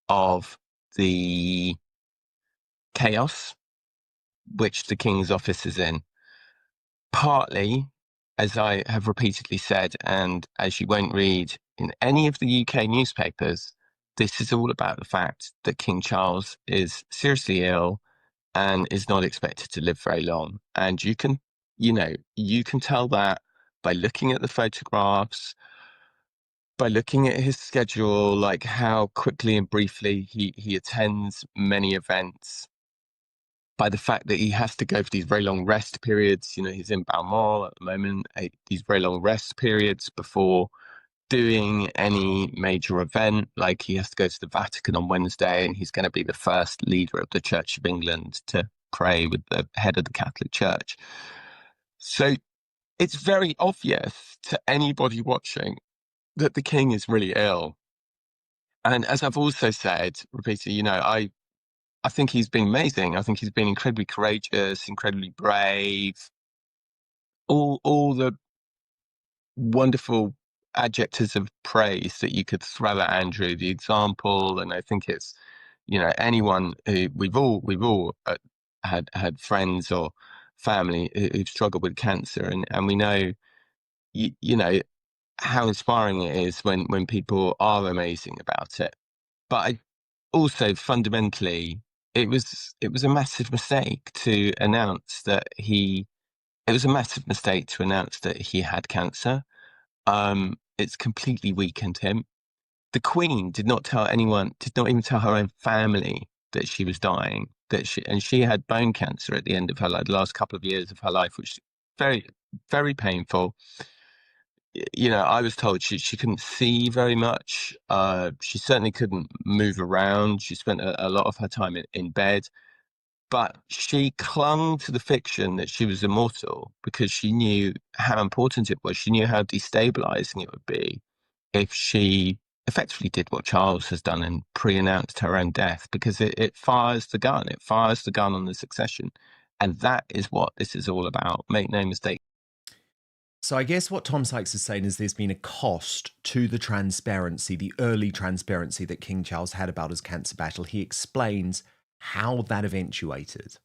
of the chaos which the King's office is in. Partly, as I have repeatedly said, and as you won't read in any of the UK newspapers, this is all about the fact that King Charles is seriously ill and is not expected to live very long. And you can tell that by looking at the photographs, by looking at his schedule, like how quickly and briefly he attends many events, by the fact that he has to go for these very long rest periods. He's in Balmoral at the moment, these very long rest periods before doing any major event. Like, he has to go to the Vatican on Wednesday, and he's going to be the first leader of the Church of England to pray with the head of the Catholic Church. So it's very obvious to anybody watching that the King is really ill. And as I've also said repeatedly, I think he's been amazing. I think he's been incredibly courageous, incredibly brave, all the wonderful adjectives of praise that you could throw at Andrew, the example. And I think it's, anyone who we've all had friends or family who've struggled with cancer, and we know, how inspiring it is when people are amazing about it. But I also fundamentally, it was a massive mistake to announce that he had cancer. It's completely weakened him. The Queen did not even tell her own family that she was dying, and she had bone cancer at the end of her life, the last couple of years of her life, which is very, very painful. you know, I was told she couldn't see very much. She certainly couldn't move around. She spent a lot of her time in bed. But she clung to the fiction that she was immortal because she knew how important it was. She knew how destabilizing it would be if she effectively did what Charles has done and pre-announced her own death, because it fires the gun. It fires the gun on the succession. And that is what this is all about. Make no mistake. So I guess what Tom Sykes is saying is there's been a cost to the transparency, the early transparency that King Charles had about his cancer battle. He explains how that eventuated.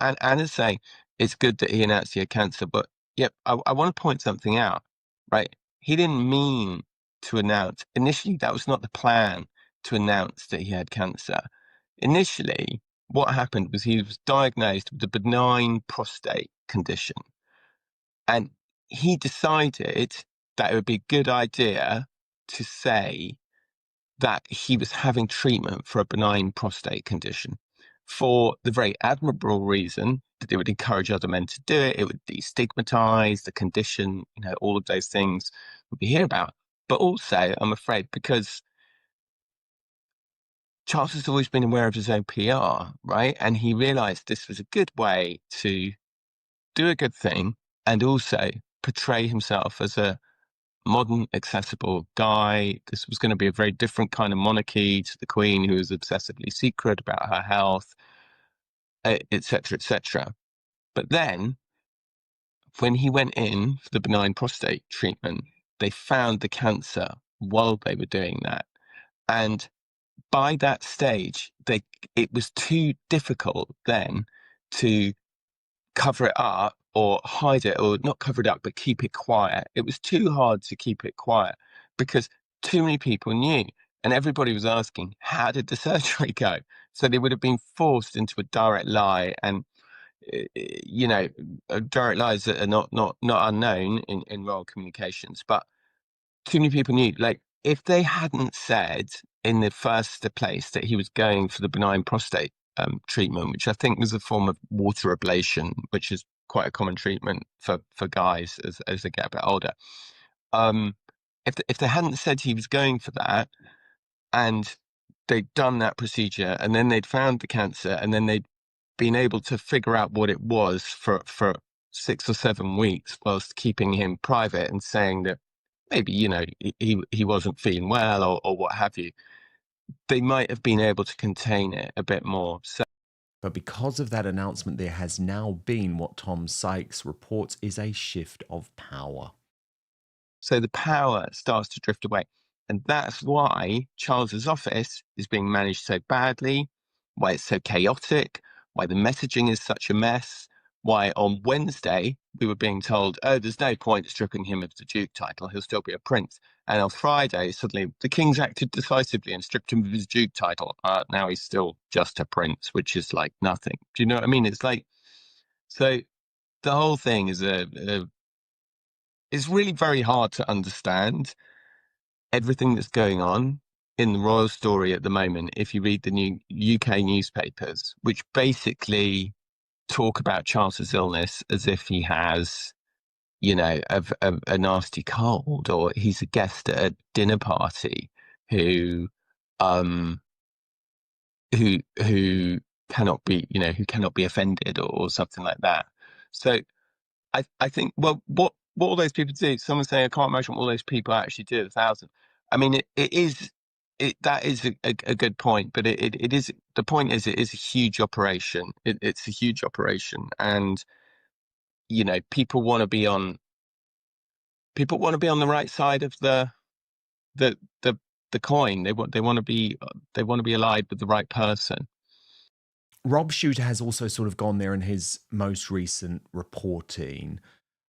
And Anna's saying it's good that he announced he had cancer, but yep, I want to point something out, right? He didn't mean to announce. Initially, that was not the plan, to announce that he had cancer. Initially, what happened was he was diagnosed with a benign prostate condition. And he decided that it would be a good idea to say that he was having treatment for a benign prostate condition for the very admirable reason that it would encourage other men to do it. It would destigmatize the condition, you know, all of those things we hear about. But also, I'm afraid, because Charles has always been aware of his own PR, right? And he realized this was a good way to do a good thing and also portray himself as a modern, accessible guy. This was going to be a very different kind of monarchy to the Queen, who was obsessively secret about her health, etc., etc. But then, when he went in for the benign prostate treatment, they found the cancer while they were doing that. And by that stage, it was too difficult then to cover it up or hide it, or not cover it up, but keep it quiet. It was too hard to keep it quiet because too many people knew, and everybody was asking, how did the surgery go? So they would have been forced into a direct lie, and you know, direct lies that are not unknown in royal communications, but too many people knew. Like, if they hadn't said in the first place that he was going for the benign prostate treatment, which I think was a form of water ablation, which is quite a common treatment for guys as they get a bit older. If they hadn't said he was going for that, and they'd done that procedure, and then they'd found the cancer, and then they'd been able to figure out what it was for 6 or 7 weeks, whilst keeping him private and saying that maybe, you know, he wasn't feeling well or what have you, they might have been able to contain it a bit more. So, but because of that announcement, there has now been what Tom Sykes reports is a shift of power. So the power starts to drift away. And that's why Charles's office is being managed so badly, why it's so chaotic, why the messaging is such a mess, why on Wednesday we were being told, oh, there's no point stripping him of the Duke title, he'll still be a prince. And on Friday, suddenly the King's acted decisively and stripped him of his Duke title. Now he's still just a prince, which is like nothing. Do you know what I mean? It's like, so the whole thing is it's really very hard to understand everything that's going on in the royal story at the moment if you read the new UK newspapers, which basically talk about Charles's illness as if he has, you know, a nasty cold, or he's a guest at a dinner party who cannot be, you know, who cannot be offended or something like that. So I think, well, what all those people do, someone's saying, I can't imagine what all those people actually do, 1,000. I mean, that is a good point, but it is, the point is, it is a huge operation. It's a huge operation, and you know, people want to be on the right side of the coin. They want to be allied with the right person. Rob Shooter has also sort of gone there in his most recent reporting,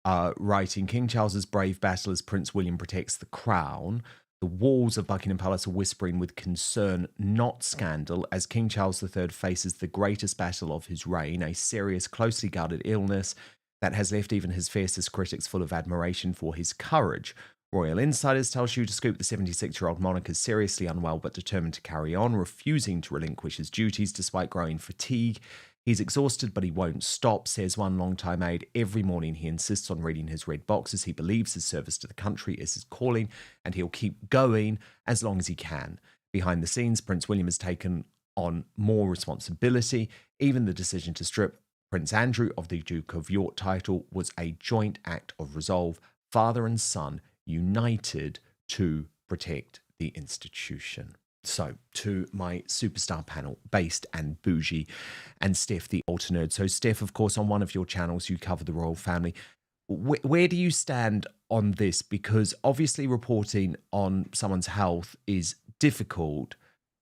writing, King Charles's brave battle as Prince William protects the crown. The walls of Buckingham Palace are whispering with concern, not scandal, as King Charles III faces the greatest battle of his reign, a serious, closely guarded illness that has left even his fiercest critics full of admiration for his courage. Royal insiders tell Shooter Scoop the 76-year-old monarch is seriously unwell but determined to carry on, refusing to relinquish his duties despite growing fatigue. He's exhausted, but he won't stop, says one longtime aide. Every morning he insists on reading his red boxes. He believes his service to the country is his calling, and he'll keep going as long as he can. Behind the scenes, Prince William has taken on more responsibility. Even the decision to strip Prince Andrew of the Duke of York title was a joint act of resolve, father and son united to protect the institution. So, to my superstar panel, Based and Bougie, and Steph, the Alter Nerd. So, Steph, of course, on one of your channels, you cover the royal family. Where do you stand on this? Because obviously reporting on someone's health is difficult.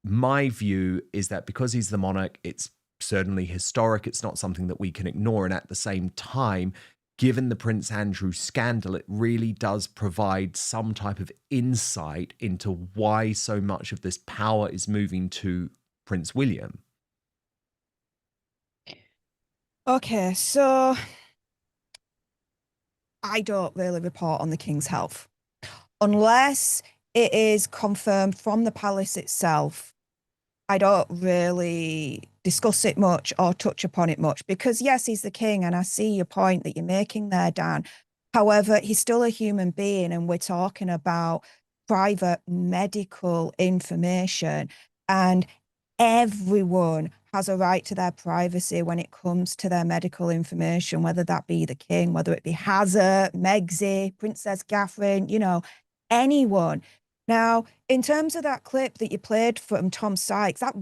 My view is that because he's the monarch, it's certainly historic. It's not something that we can ignore. And at the same time, given the Prince Andrew scandal, it really does provide some type of insight into why so much of this power is moving to Prince William. Okay, so I don't really report on the King's health unless it is confirmed from the palace itself. I don't really discuss it much or touch upon it much because, yes, he's the king, and I see your point that you're making there, Dan. However, he's still a human being, and we're talking about private medical information, and everyone has a right to their privacy when it comes to their medical information, whether that be the king, whether it be Hazard, Megsy, Princess Catherine, you know, anyone. Now, in terms of that clip that you played from Tom Sykes, that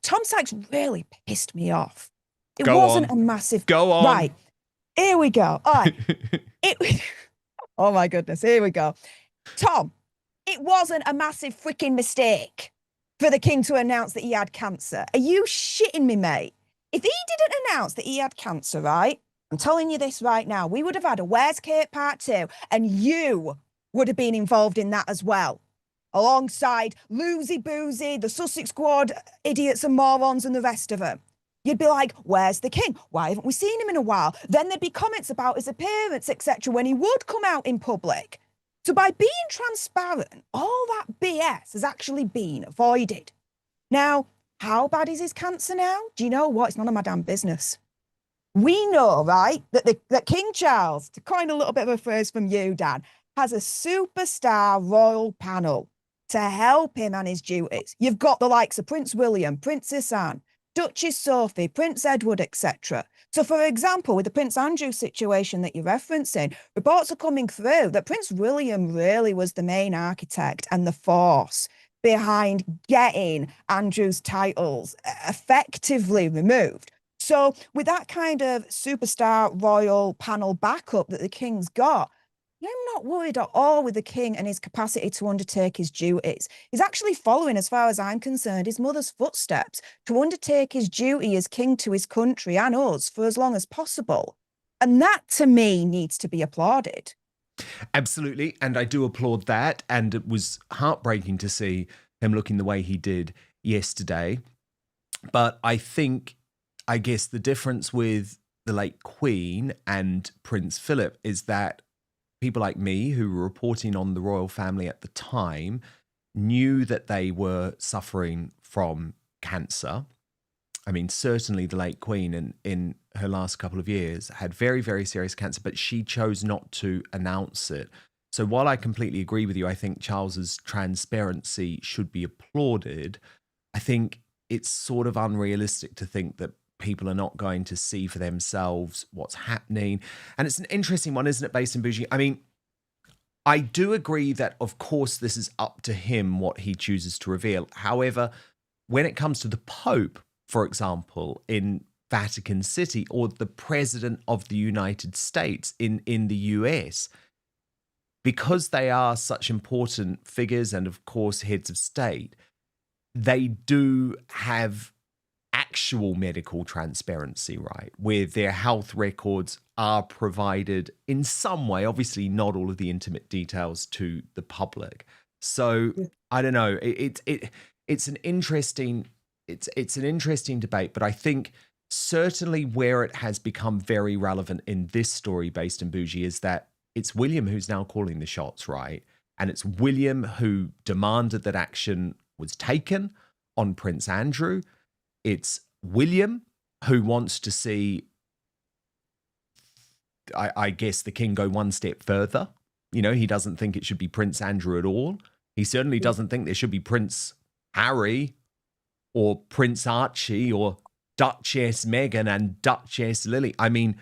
Tom Sykes really pissed me off. It wasn't a massive... Go on. Right. Here we go. All right. Oh my goodness. Here we go. Tom, it wasn't a massive freaking mistake for the king to announce that he had cancer. Are you shitting me, mate? If he didn't announce that he had cancer, right? I'm telling you this right now. We would have had a Where's Kate Part 2, and you would have been involved in that as well, alongside Loosey Boozy, the Sussex Squad, idiots and morons, and the rest of them. You'd be like, where's the king? Why haven't we seen him in a while? Then there'd be comments about his appearance, etc., when he would come out in public. So by being transparent, all that BS has actually been avoided. Now, how bad is his cancer now? Do you know what? It's none of my damn business. We know, right, that King Charles, to coin a little bit of a phrase from you, Dan, has a superstar royal panel to help him and his duties. You've got the likes of Prince William, Princess Anne, Duchess Sophie, Prince Edward, etc. So, for example, with the Prince Andrew situation that you're referencing, reports are coming through that Prince William really was the main architect and the force behind getting Andrew's titles effectively removed. So, with that kind of superstar royal panel backup that the king's got, I'm not worried at all with the king and his capacity to undertake his duties. He's actually following, as far as I'm concerned, his mother's footsteps to undertake his duty as king to his country and us for as long as possible. And that, to me, needs to be applauded. Absolutely. And I do applaud that. And it was heartbreaking to see him looking the way he did yesterday. But I guess the difference with the late Queen and Prince Philip is that people like me who were reporting on the royal family at the time knew that they were suffering from cancer. I mean, certainly the late Queen in her last couple of years had very, very serious cancer, but she chose not to announce it. So while I completely agree with you, I think Charles's transparency should be applauded. I think it's sort of unrealistic to think that people are not going to see for themselves what's happening. And it's an interesting one, isn't it, Based in Bougie? I mean, I do agree that, of course, this is up to him what he chooses to reveal. However, when it comes to the Pope, for example, in Vatican City, or the President of the United States in the US, because they are such important figures and, of course, heads of state, they do have actual medical transparency, right, where their health records are provided in some way, obviously not all of the intimate details to the public. So I don't know, it's an interesting debate, but I think certainly where it has become very relevant in this story, Based in Bougie, is that it's William who's now calling the shots, right? And it's William who demanded that action was taken on Prince Andrew. It's William, who wants to see, I guess, the king go one step further. You know, he doesn't think it should be Prince Andrew at all. He certainly doesn't think there should be Prince Harry or Prince Archie or Duchess Meghan and Duchess Lily. I mean,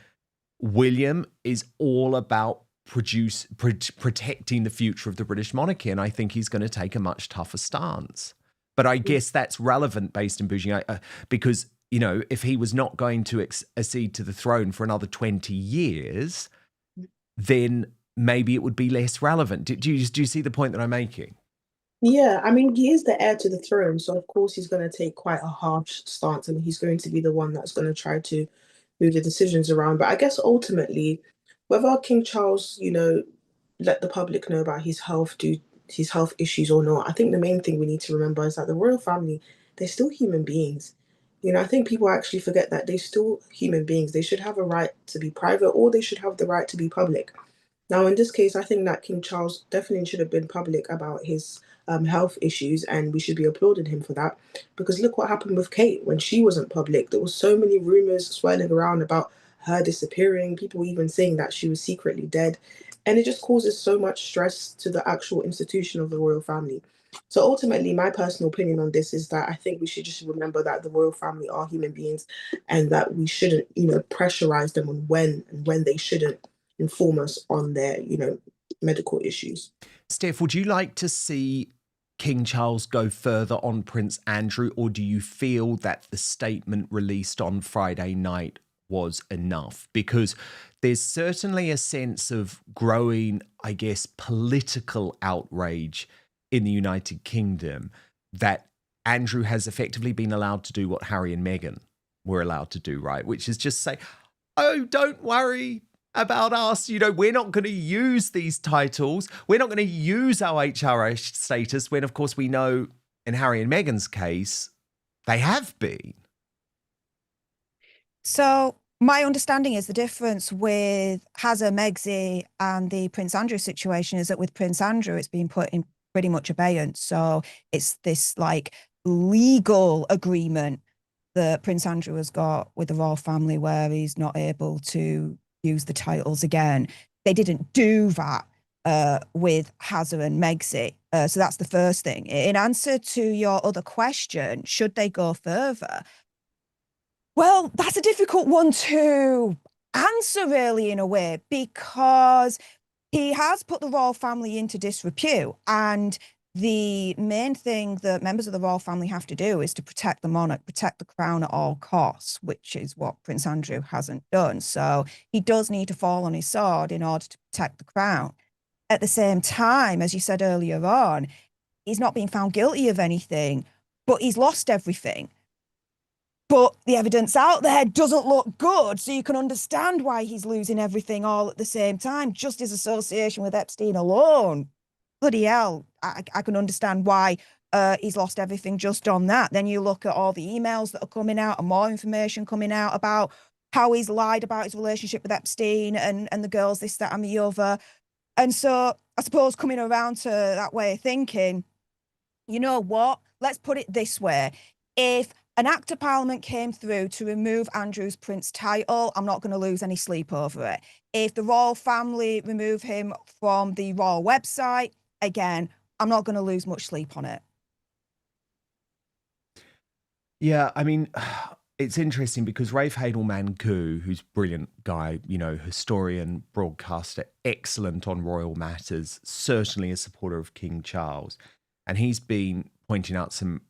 William is all about protecting the future of the British monarchy, and I think he's going to take a much tougher stance. But I guess that's relevant based in Bougie, because, you know, if he was not going to accede to the throne for another 20 years, then maybe it would be less relevant. Do you see the point that I'm making? Yeah, I mean, he is the heir to the throne, so of course he's going to take quite a harsh stance, and he's going to be the one that's going to try to move the decisions around. But I guess ultimately, whether King Charles, you know, let the public know about his health issues or not, I think the main thing we need to remember is that the royal family, they're still human beings. You know, I think people actually forget that they're still human beings. They should have a right to be private, or they should have the right to be public. Now, in this case, I think that King Charles definitely should have been public about his health issues, and we should be applauding him for that. Because look what happened with Kate when she wasn't public. There was so many rumors swirling around about her disappearing, people even saying that she was secretly dead. And it just causes so much stress to the actual institution of the royal family. So ultimately, my personal opinion on this is that I think we should just remember that the royal family are human beings, and that we shouldn't, you know, pressurize them on when they shouldn't inform us on their, you know, medical issues. Steph, would you like to see King Charles go further on Prince Andrew, or do you feel that the statement released on Friday night was enough? Because there's certainly a sense of growing, I guess, political outrage in the United Kingdom that Andrew has effectively been allowed to do what Harry and Meghan were allowed to do, right? Which is just say, oh, don't worry about us. You know, we're not going to use these titles. We're not going to use our HRH status, when, of course, we know in Harry and Meghan's case, they have been. So my understanding is the difference with Hazza, Megxi and the Prince Andrew situation is that with Prince Andrew, it's been put in pretty much abeyance. So it's this like legal agreement that Prince Andrew has got with the royal family where he's not able to use the titles again. They didn't do that with Hazza and Megxi. So that's the first thing. In answer to your other question, should they go further? Well, that's a difficult one to answer, really, in a way, because he has put the royal family into disrepute. And the main thing that members of the royal family have to do is to protect the monarch, protect the crown at all costs, which is what Prince Andrew hasn't done. So he does need to fall on his sword in order to protect the crown. At the same time, as you said earlier on, he's not being found guilty of anything, but he's lost everything. But the evidence out there doesn't look good, so you can understand why he's losing everything all at the same time, just his association with Epstein alone. Bloody hell, I can understand why he's lost everything just on that. Then you look at all the emails that are coming out and more information coming out about how he's lied about his relationship with Epstein and the girls, this, that, and the other. And so I suppose coming around to that way of thinking, you know what? Let's put it this way. If an Act of Parliament came through to remove Andrew's Prince title, I'm not going to lose any sleep over it. If the royal family remove him from the royal website, again, I'm not going to lose much sleep on it. Yeah, I mean, it's interesting because Rafe Hadelman-Koo, who's a brilliant guy, you know, historian, broadcaster, excellent on royal matters, certainly a supporter of King Charles. And he's been pointing out some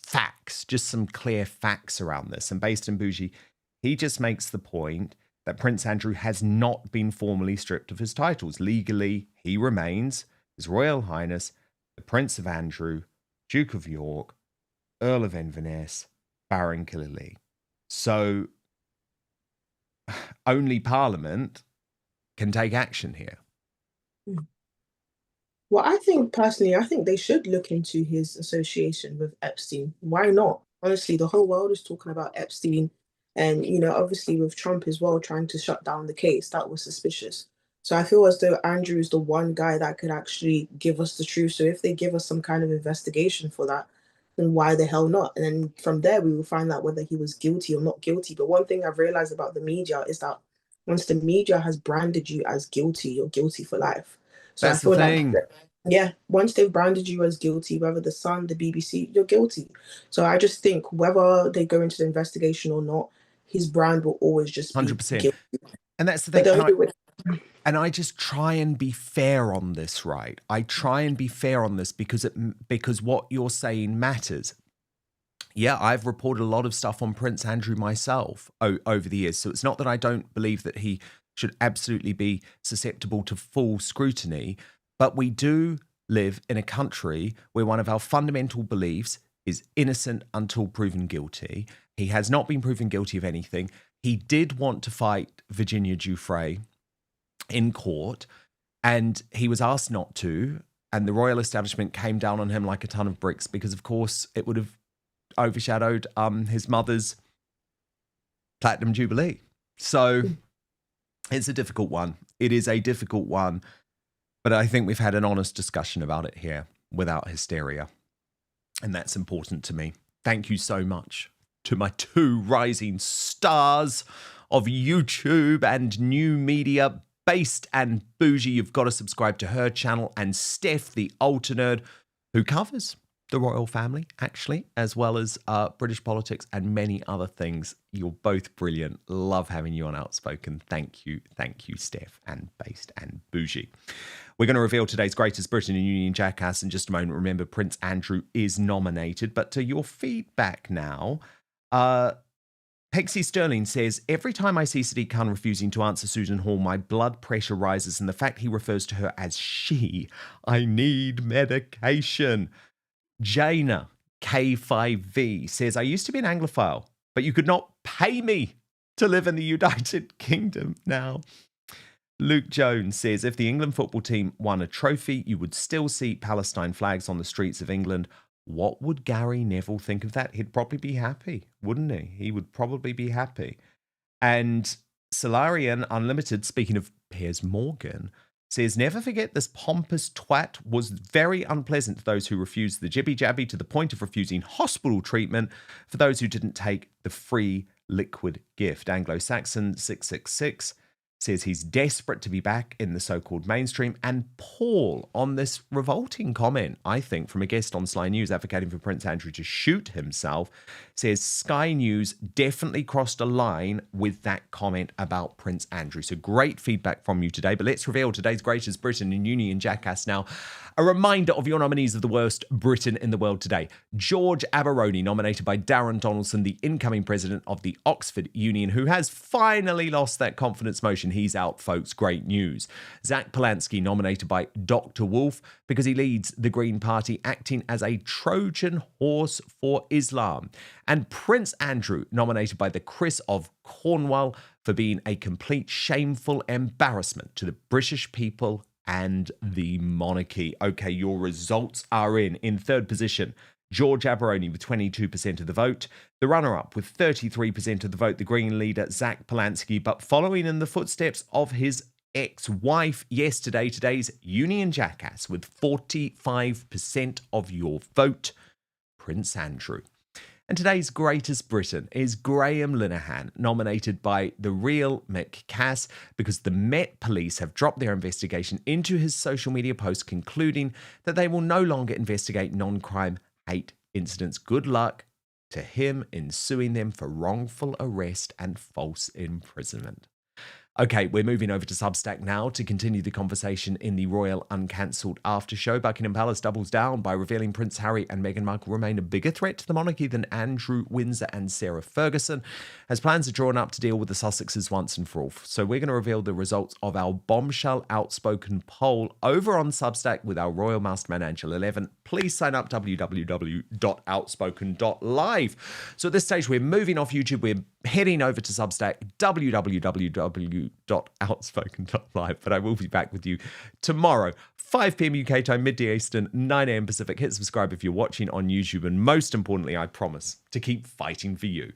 facts, just some clear facts around this. And based in Bougie, he just makes the point that Prince Andrew has not been formally stripped of his titles. Legally, he remains His Royal Highness, the Prince of Andrew, Duke of York, Earl of Inverness, Baron Killalea. So only Parliament can take action here. Well, I think personally, I think they should look into his association with Epstein. Why not? Honestly, the whole world is talking about Epstein. And, you know, obviously with Trump as well, trying to shut down the case, that was suspicious. So I feel as though Andrew is the one guy that could actually give us the truth. So if they give us some kind of investigation for that, then why the hell not? And then from there, we will find out whether he was guilty or not guilty. But one thing I've realized about the media is that once the media has branded you as guilty, you're guilty for life. So That's I feel the thing. like, yeah, once they've branded you as guilty, whether the Sun, the BBC, you're guilty. So I just think whether they go into the investigation or not, his brand will always just be 100%. guilty. And that's the thing. And I just try and be fair on this, right? I try and be fair on this because what you're saying matters. Yeah, I've reported a lot of stuff on Prince Andrew myself over the years. So it's not that I don't believe that he should absolutely be susceptible to full scrutiny, but we do live in a country where one of our fundamental beliefs is innocent until proven guilty. He has not been proven guilty of anything. He did want to fight Virginia Giuffre in court, and he was asked not to, and the royal establishment came down on him like a ton of bricks because, of course, it would have overshadowed his mother's platinum jubilee. So it's a difficult one. It is a difficult one, but I think we've had an honest discussion about it here without hysteria, and that's important to me. Thank you so much to my two rising stars of YouTube and new media, Based and Bougie. You've got to subscribe to her channel, and Steph, the Alter Nerd, who covers the royal family, actually, as well as British politics and many other things. You're both brilliant. Love having you on Outspoken. Thank you, Steph and Based and Bougie. We're going to reveal today's greatest Britain and Union jackass in just a moment. Remember, Prince Andrew is nominated. But to your feedback now, Pexie Sterling says, every time I see Sadiq Khan refusing to answer Susan Hall, my blood pressure rises, and the fact he refers to her as she, I need medication. Jaina K5V says, I used to be an Anglophile, but you could not pay me to live in the United Kingdom now. Luke Jones says, if the England football team won a trophy, you would still see Palestine flags on the streets of England. What would Gary Neville think of that? He'd probably be happy, wouldn't he? He would probably be happy. And Solarian Unlimited, speaking of Piers Morgan, says, never forget this pompous twat was very unpleasant to those who refused the jibby-jabby to the point of refusing hospital treatment for those who didn't take the free liquid gift. Anglo-Saxon 666 says he's desperate to be back in the so-called mainstream. And Paul, on this revolting comment, I think, from a guest on Sly News advocating for Prince Andrew to shoot himself, says Sky News definitely crossed a line with that comment about Prince Andrew. So great feedback from you today. But let's reveal today's greatest Britain and Union jackass now. A reminder of your nominees of the worst Britain in the world today. George Aberoni, nominated by Darren Donaldson, the incoming president of the Oxford Union, who has finally lost that confidence motion. He's out, folks. Great news. Zach Polanski, nominated by Dr. Wolf, because he leads the Green Party, acting as a Trojan horse for Islam. And Prince Andrew, nominated by the Chris of Cornwall, for being a complete shameful embarrassment to the British people and the monarchy. Okay, your results are in. In third position, George Aberoni with 22% of the vote. The runner-up with 33% of the vote, the Green leader, Zach Polanski, but following in the footsteps of his ex-wife yesterday, today's Union jackass with 45% of your vote, Prince Andrew. And today's greatest Briton is Graham Linehan, nominated by the real Mick Cass, because the Met Police have dropped their investigation into his social media post, concluding that they will no longer investigate non-crime hate incidents. Good luck to him in suing them for wrongful arrest and false imprisonment. Okay, we're moving over to Substack now to continue the conversation in the Royal Uncancelled After Show. Buckingham Palace doubles down by revealing Prince Harry and Meghan Markle remain a bigger threat to the monarchy than Andrew Windsor and Sarah Ferguson, as plans are drawn up to deal with the Sussexes once and for all. So we're going to reveal the results of our bombshell Outspoken poll over on Substack with our Royal Masterman Angela 11. Please sign up www.outspoken.live. So at this stage, we're moving off YouTube. We're heading over to Substack, www.outspoken.live. But I will be back with you tomorrow, 5 p.m. UK time, midday Eastern, 9 a.m. Pacific. Hit subscribe if you're watching on YouTube. And most importantly, I promise to keep fighting for you.